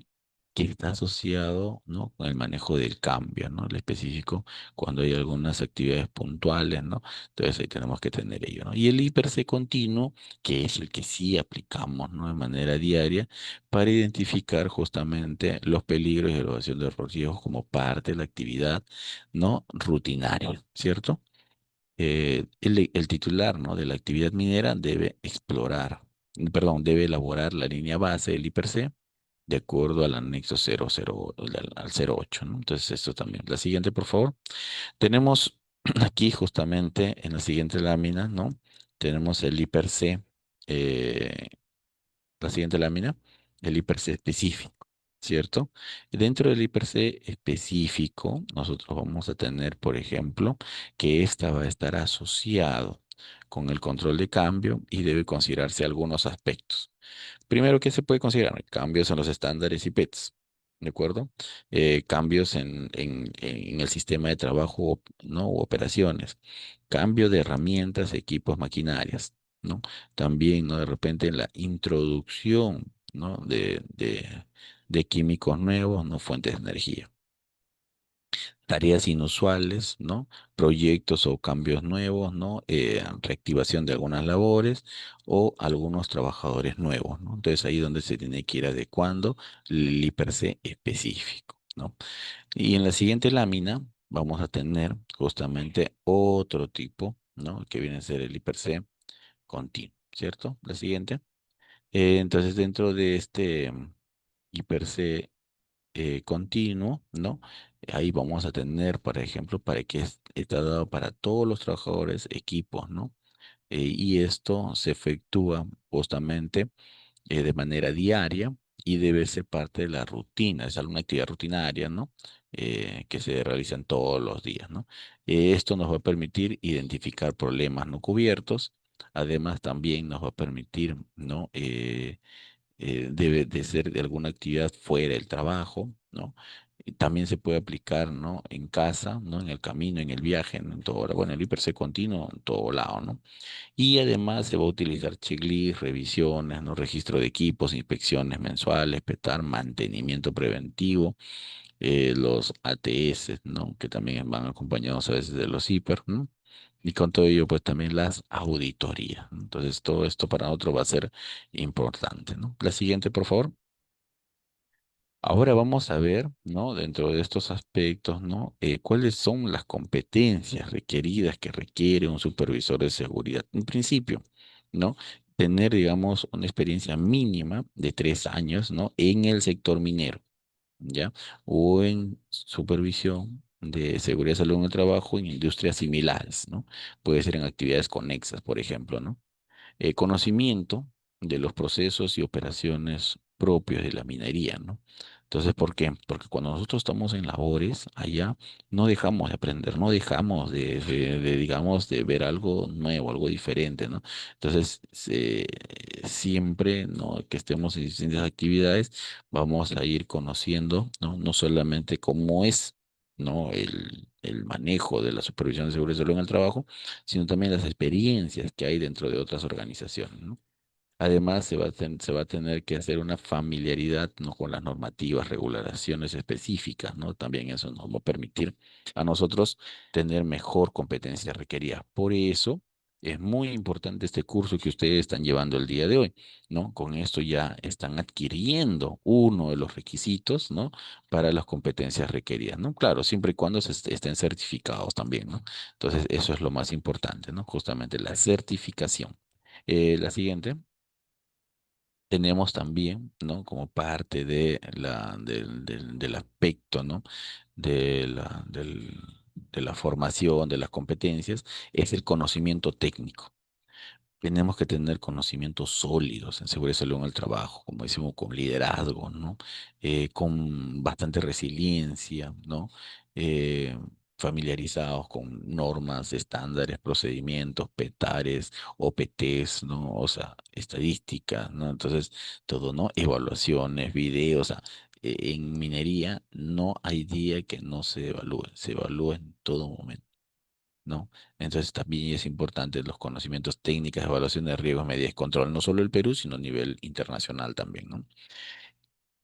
Speaker 2: que está asociado, ¿no? Con el manejo del cambio, ¿no? El específico cuando hay algunas actividades puntuales, ¿no? Entonces ahí tenemos que tener ello, ¿no? Y el IPC continuo, que es el que sí aplicamos, ¿no? De manera diaria para identificar justamente los peligros y evaluación de los riesgos como parte de la actividad, ¿no? Rutinaria, ¿cierto? El titular, ¿no? De la actividad minera debe explorar, perdón, debe elaborar la línea base del IPRC de acuerdo al anexo 00, al 08, ¿no? Entonces, esto también. La siguiente, por favor. Tenemos aquí justamente en la siguiente lámina, ¿no? Tenemos el IPRC, eh, la siguiente lámina, el IPRC específico, ¿cierto? Dentro del IPRC específico, nosotros vamos a tener, por ejemplo, que esta va a estar asociado con el control de cambio y debe considerarse algunos aspectos. Primero, ¿qué se puede considerar? Cambios en los estándares y PETs, ¿de acuerdo? Cambios en el sistema de trabajo, ¿no? U operaciones. Cambio de herramientas, equipos, maquinarias, ¿no? También, ¿no? De repente en la introducción, ¿no? De químicos nuevos, ¿no? Fuentes de energía. Tareas inusuales, ¿no? Proyectos o cambios nuevos, ¿no? Reactivación de algunas labores o algunos trabajadores nuevos, ¿no? Entonces ahí donde se tiene que ir adecuando el IPRC específico, ¿no? Y en la siguiente lámina vamos a tener justamente otro tipo, ¿no? Que viene a ser el IPRC continuo, ¿cierto? La siguiente. Entonces dentro de este IPRC continuo, ¿no? Ahí vamos a tener, por ejemplo, para que está dado para todos los trabajadores equipos, ¿no? Y esto se efectúa justamente de manera diaria y debe ser parte de la rutina, es alguna actividad rutinaria, ¿no? Que se realizan todos los días, ¿no? Esto nos va a permitir identificar problemas no cubiertos, además también nos va a permitir, ¿no? Debe de ser de alguna actividad fuera del trabajo, ¿no? Y también se puede aplicar, ¿no? En casa, ¿no? En el camino, en el viaje, ¿no? En todo, bueno, el hiperse continuo en todo lado, ¿no? Y además se va a utilizar checklist, revisiones, ¿no? Registro de equipos, inspecciones mensuales, petar, mantenimiento preventivo, los ATS, ¿no? Que también van acompañados a veces de los hiper, ¿no? Y con todo ello, pues también las auditorías, ¿no? Entonces, todo esto para nosotros va a ser importante, ¿no? La siguiente, por favor. Ahora vamos a ver, ¿no? Dentro de estos aspectos, ¿no? ¿Cuáles son las competencias requeridas que requiere un supervisor de seguridad? En principio, ¿no? Tener, digamos, una experiencia mínima de 3 años, ¿no? En el sector minero, ¿ya? O en supervisión de seguridad y salud en el trabajo en industrias similares, ¿no? Puede ser en actividades conexas, por ejemplo, ¿no? Conocimiento de los procesos y operaciones propios de la minería, ¿no? Entonces, ¿por qué? Porque cuando nosotros estamos en labores allá, no dejamos de aprender, no dejamos digamos, de ver algo nuevo, algo diferente, ¿no? Entonces, siempre, ¿no? Que estemos en distintas actividades, vamos a ir conociendo, ¿no? No solamente cómo es, ¿no? El manejo de la supervisión de seguridad y salud en el trabajo, sino también las experiencias que hay dentro de otras organizaciones, ¿no? Además, se va a tener que hacer una familiaridad, ¿no? Con las normativas, regulaciones específicas, ¿no? También eso nos va a permitir a nosotros tener mejor competencia requerida. Por eso es muy importante este curso que ustedes están llevando el día de hoy, ¿no? Con esto ya están adquiriendo uno de los requisitos, ¿no? Para las competencias requeridas, ¿no? Claro, siempre y cuando estén certificados también, ¿no? Entonces, eso es lo más importante, ¿no? Justamente la certificación. La siguiente. Tenemos también, ¿no? Como parte del aspecto, ¿no? De la formación, de las competencias, es el conocimiento técnico. Tenemos que tener conocimientos sólidos en seguridad y salud en el trabajo, como decimos, con liderazgo, ¿no? Con bastante resiliencia, ¿no? Eh, Familiarizados con normas, estándares, procedimientos, PETARES, OPTs, ¿no? O sea, estadísticas, ¿no? Entonces, todo, ¿no? Evaluaciones, videos, o sea, en minería no hay día que no se evalúa en todo momento. ¿No? Entonces también es importante los conocimientos técnicos, evaluación de riesgos, medidas de control, no solo el Perú, sino a nivel internacional también, ¿no?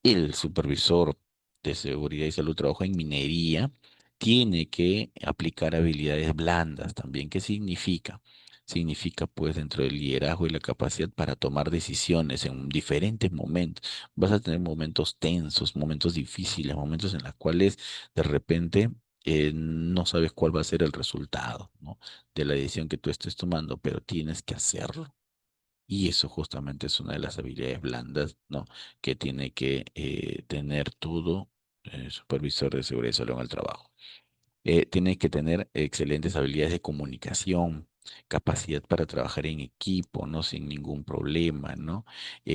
Speaker 2: El supervisor de seguridad y salud trabajo en minería tiene que aplicar habilidades blandas también. ¿Qué significa? Significa pues dentro del liderazgo y la capacidad para tomar decisiones en diferentes momentos. Vas a tener momentos tensos, momentos difíciles, momentos en los cuales de repente no sabes cuál va a ser el resultado, ¿no? De la decisión que tú estés tomando, pero tienes que hacerlo. Y eso justamente es una de las habilidades blandas, ¿no? Que tiene que tener todo supervisor de seguridad y salud en el trabajo. Tiene que tener excelentes habilidades de comunicación, capacidad para trabajar en equipo, ¿no? Sin ningún problema, ¿no?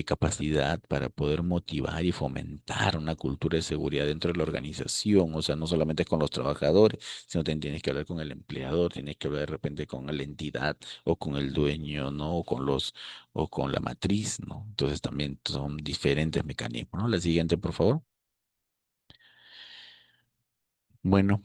Speaker 2: Capacidad para poder motivar y fomentar una cultura de seguridad dentro de la organización, o sea, no solamente con los trabajadores, sino también tienes que hablar con el empleador, tienes que hablar de repente con la entidad o con el dueño, ¿no? O con la matriz, ¿no? Entonces también son diferentes mecanismos, ¿no? La siguiente, por favor. Bueno.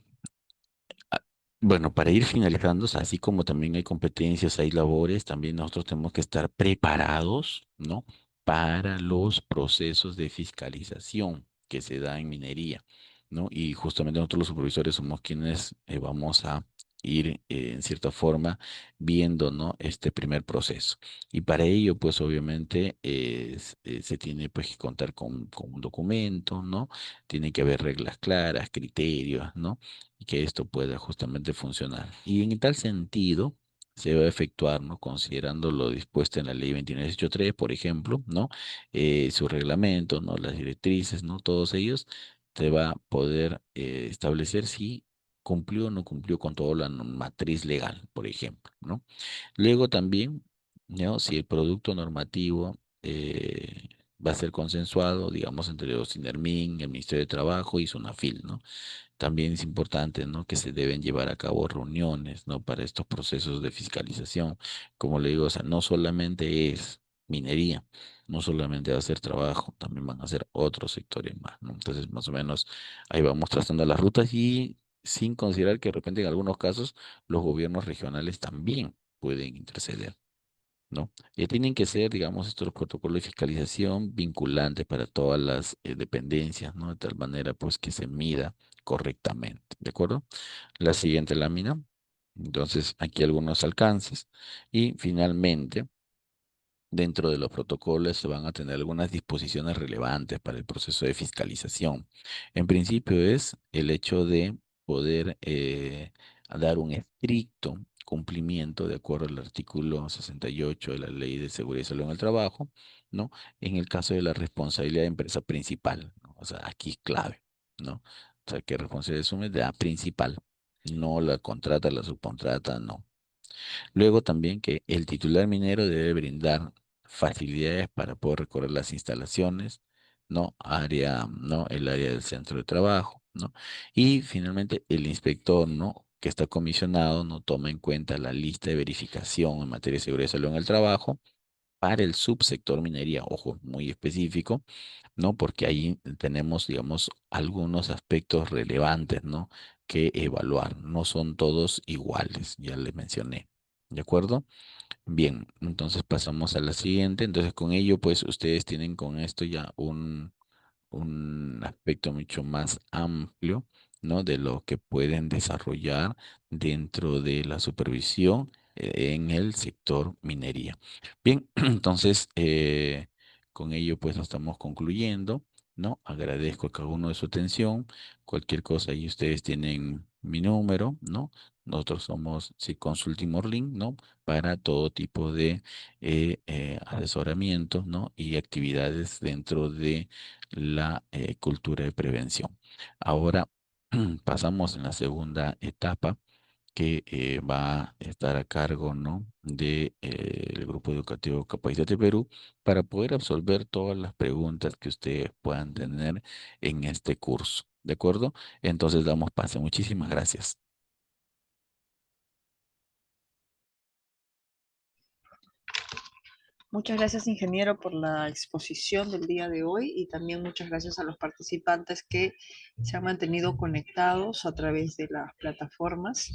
Speaker 2: Ah, Bueno, para ir finalizando, o sea, así como también hay competencias, hay labores, también nosotros tenemos que estar preparados, ¿no? Para los procesos de fiscalización que se da en minería, ¿no? Y justamente nosotros los supervisores somos quienes vamos a ir, en cierta forma, viendo, ¿no? Este primer proceso. Y para ello, pues obviamente, se tiene pues que contar con un documento, ¿no? Tiene que haber reglas claras, criterios, ¿no? Y que esto pueda justamente funcionar. Y en tal sentido, se va a efectuar, ¿no? Considerando lo dispuesto en la ley 2983, por ejemplo, ¿no? Su reglamento, ¿no? Las directrices, ¿no? Todos ellos te va a poder establecer si cumplió o no cumplió con toda la matriz legal, por ejemplo, ¿no? Luego también, ¿no? Si el producto normativo va a ser consensuado, digamos, entre los SINERMIN, el Ministerio de Trabajo y SUNAFIL, ¿no? También es importante, ¿no? Que se deben llevar a cabo reuniones, ¿no? Para estos procesos de fiscalización. Como le digo, o sea, no solamente es minería, no solamente va a ser trabajo, también van a ser otros sectores más, ¿no? Entonces, más o menos ahí vamos trazando las rutas y sin considerar que de repente en algunos casos los gobiernos regionales también pueden interceder, ¿no? Tienen que ser, digamos, estos protocolos de fiscalización vinculantes para todas las dependencias, ¿no? De tal manera, pues, que se mida correctamente, ¿de acuerdo? La siguiente lámina. Entonces, aquí algunos alcances. Y finalmente, dentro de los protocolos se van a tener algunas disposiciones relevantes para el proceso de fiscalización. En principio es el hecho de poder dar un estricto cumplimiento de acuerdo al artículo 68 de la Ley de Seguridad y Salud en el Trabajo, ¿no? En el caso de la responsabilidad de empresa principal, ¿no? O sea, aquí clave, ¿no? O sea, que responsabilidad asume de la principal, no la contrata, la subcontrata, no. Luego también que el titular minero debe brindar facilidades para poder recorrer las instalaciones, ¿no? ¿No? El área del centro de trabajo, ¿no? Y finalmente el inspector, ¿no? Que está comisionado, no toma en cuenta la lista de verificación en materia de seguridad y salud en el trabajo para el subsector minería, ojo, muy específico, ¿no? Porque ahí tenemos, digamos, algunos aspectos relevantes, ¿no? Que evaluar. No son todos iguales, ya les mencioné. ¿De acuerdo? Bien, entonces pasamos a la siguiente. Entonces con ello, pues ustedes tienen con esto ya un aspecto mucho más amplio, ¿no? De lo que pueden desarrollar dentro de la supervisión en el sector minería. Bien, entonces con ello pues lo estamos concluyendo, ¿no? Agradezco a cada uno de su atención. Cualquier cosa ahí ustedes tienen mi número, ¿no? Nosotros somos sí, Consulting Morlin, ¿no? Para todo tipo de asesoramiento, ¿no? Y actividades dentro de la cultura de prevención. Ahora pasamos en la segunda etapa que va a estar a cargo, ¿no? de el Grupo Educativo Capacitate Perú para poder absolver todas las preguntas que ustedes puedan tener en este curso. ¿De acuerdo? Entonces damos paso. Muchísimas gracias.
Speaker 1: Muchas gracias, ingeniero, por la exposición del día de hoy y también muchas gracias a los participantes que se han mantenido conectados a través de las plataformas.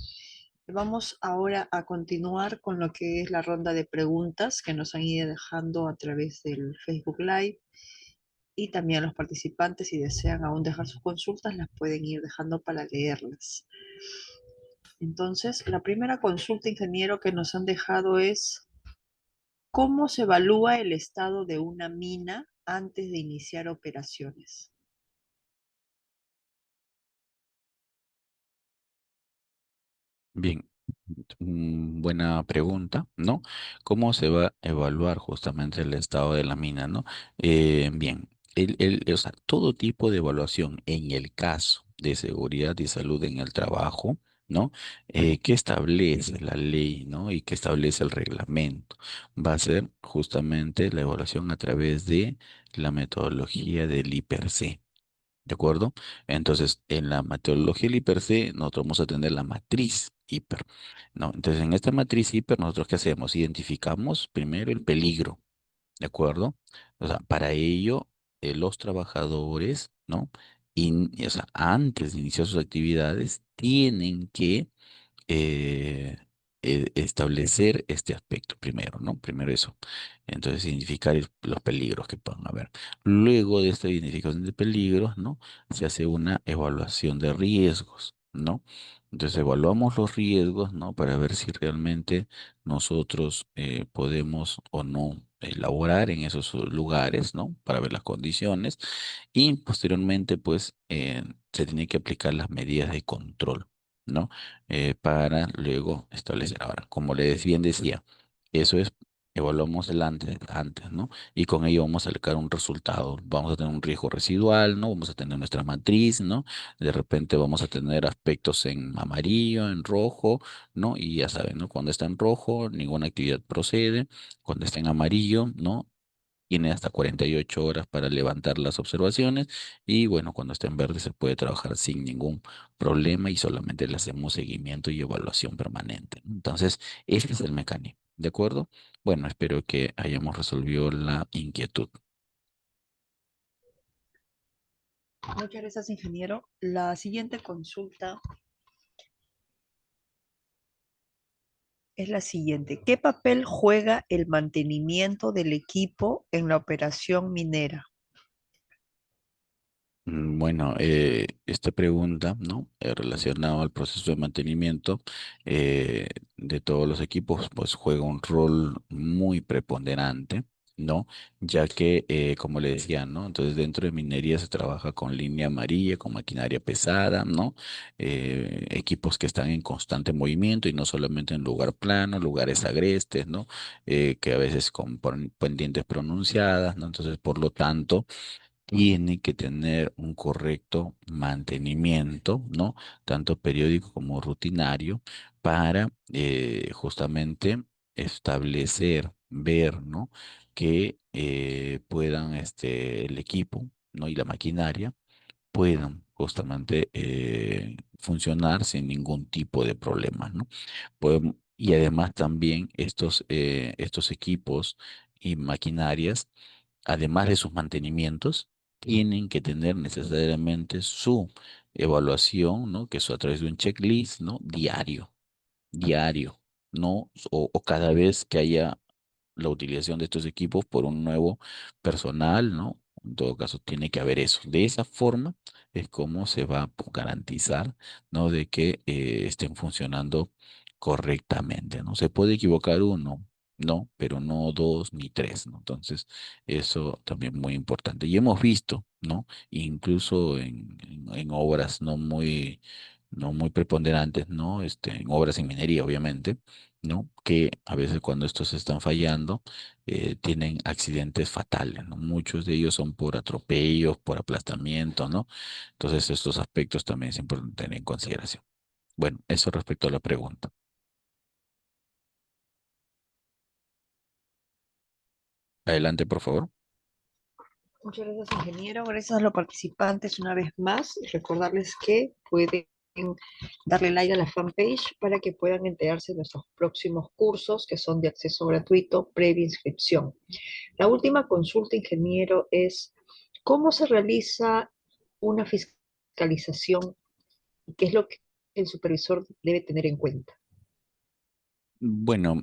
Speaker 1: Vamos ahora a continuar con lo que es la ronda de preguntas que nos han ido dejando a través del Facebook Live y también los participantes, si desean aún dejar sus consultas, las pueden ir dejando para leerlas. Entonces, la primera consulta, ingeniero, que nos han dejado es: ¿cómo se evalúa el estado de una mina antes de iniciar operaciones?
Speaker 2: Bien, buena pregunta, ¿no? ¿Cómo se va a evaluar justamente el estado de la mina, ¿no? Bien, o sea, todo tipo de evaluación en el caso de seguridad y salud en el trabajo, ¿no? ¿Qué establece la ley, ¿no? Y qué establece el reglamento? Va a ser justamente la evaluación a través de la metodología del IPRC. ¿De acuerdo? Entonces, en la metodología del IPRC, nosotros vamos a tener la matriz hiper, ¿no? Entonces, en esta matriz hiper, ¿nosotros qué hacemos? Identificamos primero el peligro, ¿de acuerdo? O sea, para ello, los trabajadores, ¿no? O sea, antes de iniciar sus actividades, tienen que eh, establecer este aspecto primero, ¿no? Primero eso. Entonces, identificar los peligros que puedan haber. Luego de esta identificación de peligros, ¿no? Se hace una evaluación de riesgos, ¿no? Entonces, evaluamos los riesgos, ¿no? Para ver si realmente nosotros podemos o no elaborar en esos lugares, ¿no? Para ver las condiciones. Y posteriormente, pues, se tienen que aplicar las medidas de control, ¿no? Para luego establecer. Ahora, como les bien decía, eso es evaluamos el antes, ¿no? Y con ello vamos a sacar un resultado. Vamos a tener un riesgo residual, ¿no? Vamos a tener nuestra matriz, ¿no? De repente vamos a tener aspectos en amarillo, en rojo, ¿no? Y ya saben, ¿no? Cuando está en rojo, ninguna actividad procede. Cuando está en amarillo, ¿no? Tiene hasta 48 horas para levantar las observaciones y bueno, cuando esté en verde se puede trabajar sin ningún problema y solamente le hacemos seguimiento y evaluación permanente, ¿no? Entonces, este es el mecanismo, ¿de acuerdo? Bueno, espero que hayamos resolvido la inquietud.
Speaker 1: Muchas gracias, ingeniero. La siguiente consulta es la siguiente. ¿Qué papel juega el mantenimiento del equipo en la operación minera?
Speaker 2: Bueno, esta pregunta, ¿no? Relacionada al proceso de mantenimiento de todos los equipos, pues juega un rol muy preponderante, ¿no? Ya que, como le decía, ¿no? Entonces dentro de minería se trabaja con línea amarilla, con maquinaria pesada, ¿no? Equipos que están en constante movimiento y no solamente en lugar plano, lugares agrestes, ¿no? Que a veces con pendientes pronunciadas, ¿no? Entonces, por lo tanto, tiene que tener un correcto mantenimiento, ¿no? Tanto periódico como rutinario, para justamente establecer, ver, ¿no? Que puedan, el equipo, ¿no? Y la maquinaria puedan justamente funcionar sin ningún tipo de problema, ¿no? Y además también estos equipos y maquinarias, además de sus mantenimientos, tienen que tener necesariamente su evaluación, ¿no? Que es a través de un checklist, ¿no? Diario, ¿no? O cada vez que haya la utilización de estos equipos por un nuevo personal, ¿no? En todo caso, tiene que haber eso. De esa forma es como se va a garantizar, ¿no? De que estén funcionando correctamente, ¿no? Se puede equivocar uno, ¿no? Pero no dos ni tres, ¿no? Entonces, eso también es muy importante. Y hemos visto, ¿no? Incluso en obras no muy preponderantes, ¿no? En obras en minería, obviamente, ¿no? Que a veces cuando estos están fallando, tienen accidentes fatales, ¿no? Muchos de ellos son por atropellos, por aplastamiento, ¿no? Entonces, estos aspectos también es importante tener en consideración. Bueno, eso respecto a la pregunta. Adelante, por favor.
Speaker 1: Muchas gracias, ingeniero. Gracias a los participantes una vez más. Y recordarles que pueden darle like a la fanpage para que puedan enterarse de nuestros próximos cursos que son de acceso gratuito previa inscripción. La última consulta, ingeniero, es ¿cómo se realiza una fiscalización y qué es lo que el supervisor debe tener en cuenta?
Speaker 2: Bueno,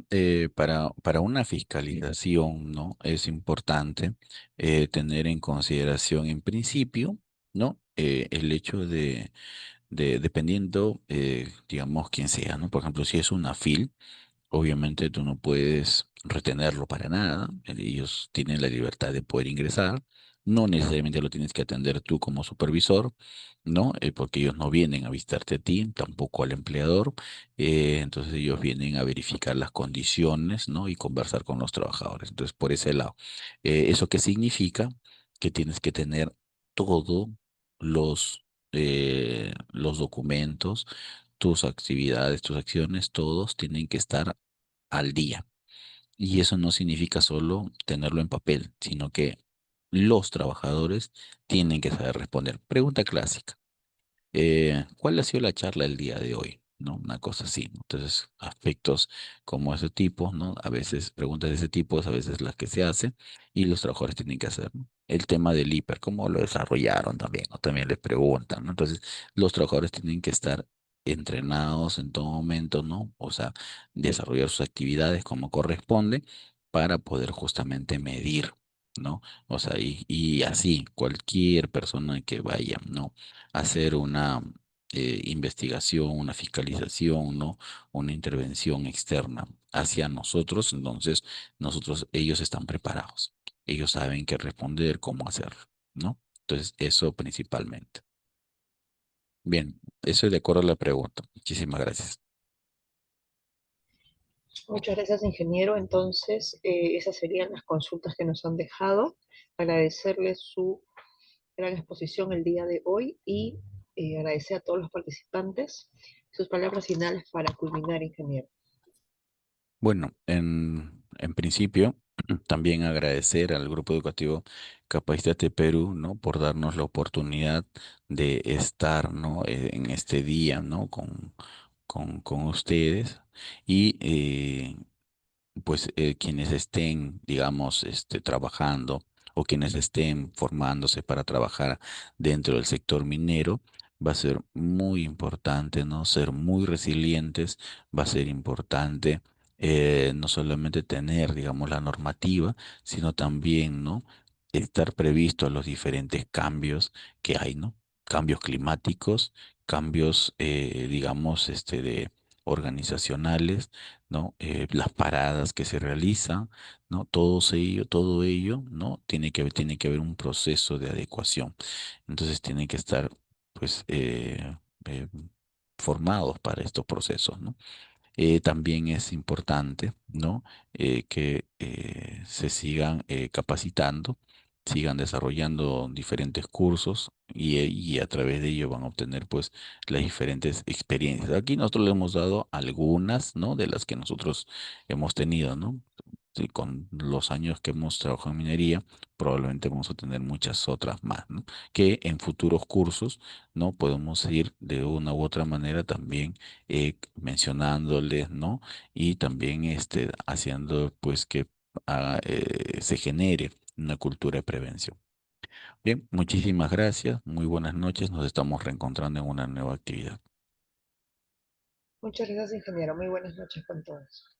Speaker 2: para una fiscalización, ¿no? Es importante tener en consideración, en principio, ¿no? El hecho dependiendo, digamos, quién sea, ¿no? Por ejemplo, si es una FIL, obviamente tú no puedes retenerlo para nada. Ellos tienen la libertad de poder ingresar. No necesariamente lo tienes que atender tú como supervisor, ¿no? Porque ellos no vienen a visitarte a ti, tampoco al empleador. Entonces ellos vienen a verificar las condiciones, ¿no? Y conversar con los trabajadores. Entonces, por ese lado. ¿Eso qué significa? Que tienes que tener todos los documentos, tus actividades, tus acciones, todos tienen que estar al día. Y eso no significa solo tenerlo en papel, sino que los trabajadores tienen que saber responder. Pregunta clásica. ¿Cuál ha sido la charla del día de hoy? ¿No? Una cosa así, ¿no? Entonces, aspectos como ese tipo, ¿no? A veces preguntas de ese tipo, a veces las que se hacen y los trabajadores tienen que hacer, ¿no? El tema del hiper, ¿cómo lo desarrollaron también? ¿No? También les preguntan, ¿no? Entonces, los trabajadores tienen que estar entrenados en todo momento, ¿no? O sea, desarrollar sus actividades como corresponde para poder justamente medir, ¿no? O sea, y así cualquier persona que vaya, ¿no? Hacer una investigación, una fiscalización, ¿no? Una intervención externa hacia nosotros, entonces ellos están preparados. Ellos saben qué responder, cómo hacerlo, ¿no? Entonces, eso principalmente. Bien, eso es de acuerdo a la pregunta. Muchísimas gracias.
Speaker 1: Muchas gracias, ingeniero. Entonces, esas serían las consultas que nos han dejado. Agradecerles su gran exposición el día de hoy y agradecer a todos los participantes. Sus palabras finales para culminar, ingeniero.
Speaker 2: Bueno, en principio, también agradecer al Grupo Educativo Capacitate Perú, ¿no? Por darnos la oportunidad de estar, ¿no? En este día, ¿no? Con ustedes y pues quienes estén, digamos, trabajando o quienes estén formándose para trabajar dentro del sector minero, va a ser muy importante, ¿no? Ser muy resilientes, va a ser importante no solamente tener, digamos, la normativa, sino también, ¿no? Estar previsto a los diferentes cambios que hay, ¿no? Cambios climáticos, cambios, digamos, de organizacionales, ¿no? Las paradas que se realizan, ¿no? Todo ello, ¿no? Tiene que haber un proceso de adecuación. Entonces tienen que estar, pues, eh, formados para estos procesos, ¿no? También es importante, ¿no? Que se sigan capacitando, sigan desarrollando diferentes cursos y a través de ello van a obtener pues las diferentes experiencias. Aquí nosotros le hemos dado algunas, ¿no? De las que nosotros hemos tenido, ¿no? Sí, con los años que hemos trabajado en minería, probablemente vamos a tener muchas otras más, ¿no? Que en futuros cursos, ¿no? Podemos ir de una u otra manera también mencionándoles, ¿no? Y también haciendo pues que se genere una cultura de prevención. Bien, muchísimas gracias, muy buenas noches, nos estamos reencontrando en una nueva actividad.
Speaker 1: Muchas gracias, ingeniero. Muy buenas noches con todos.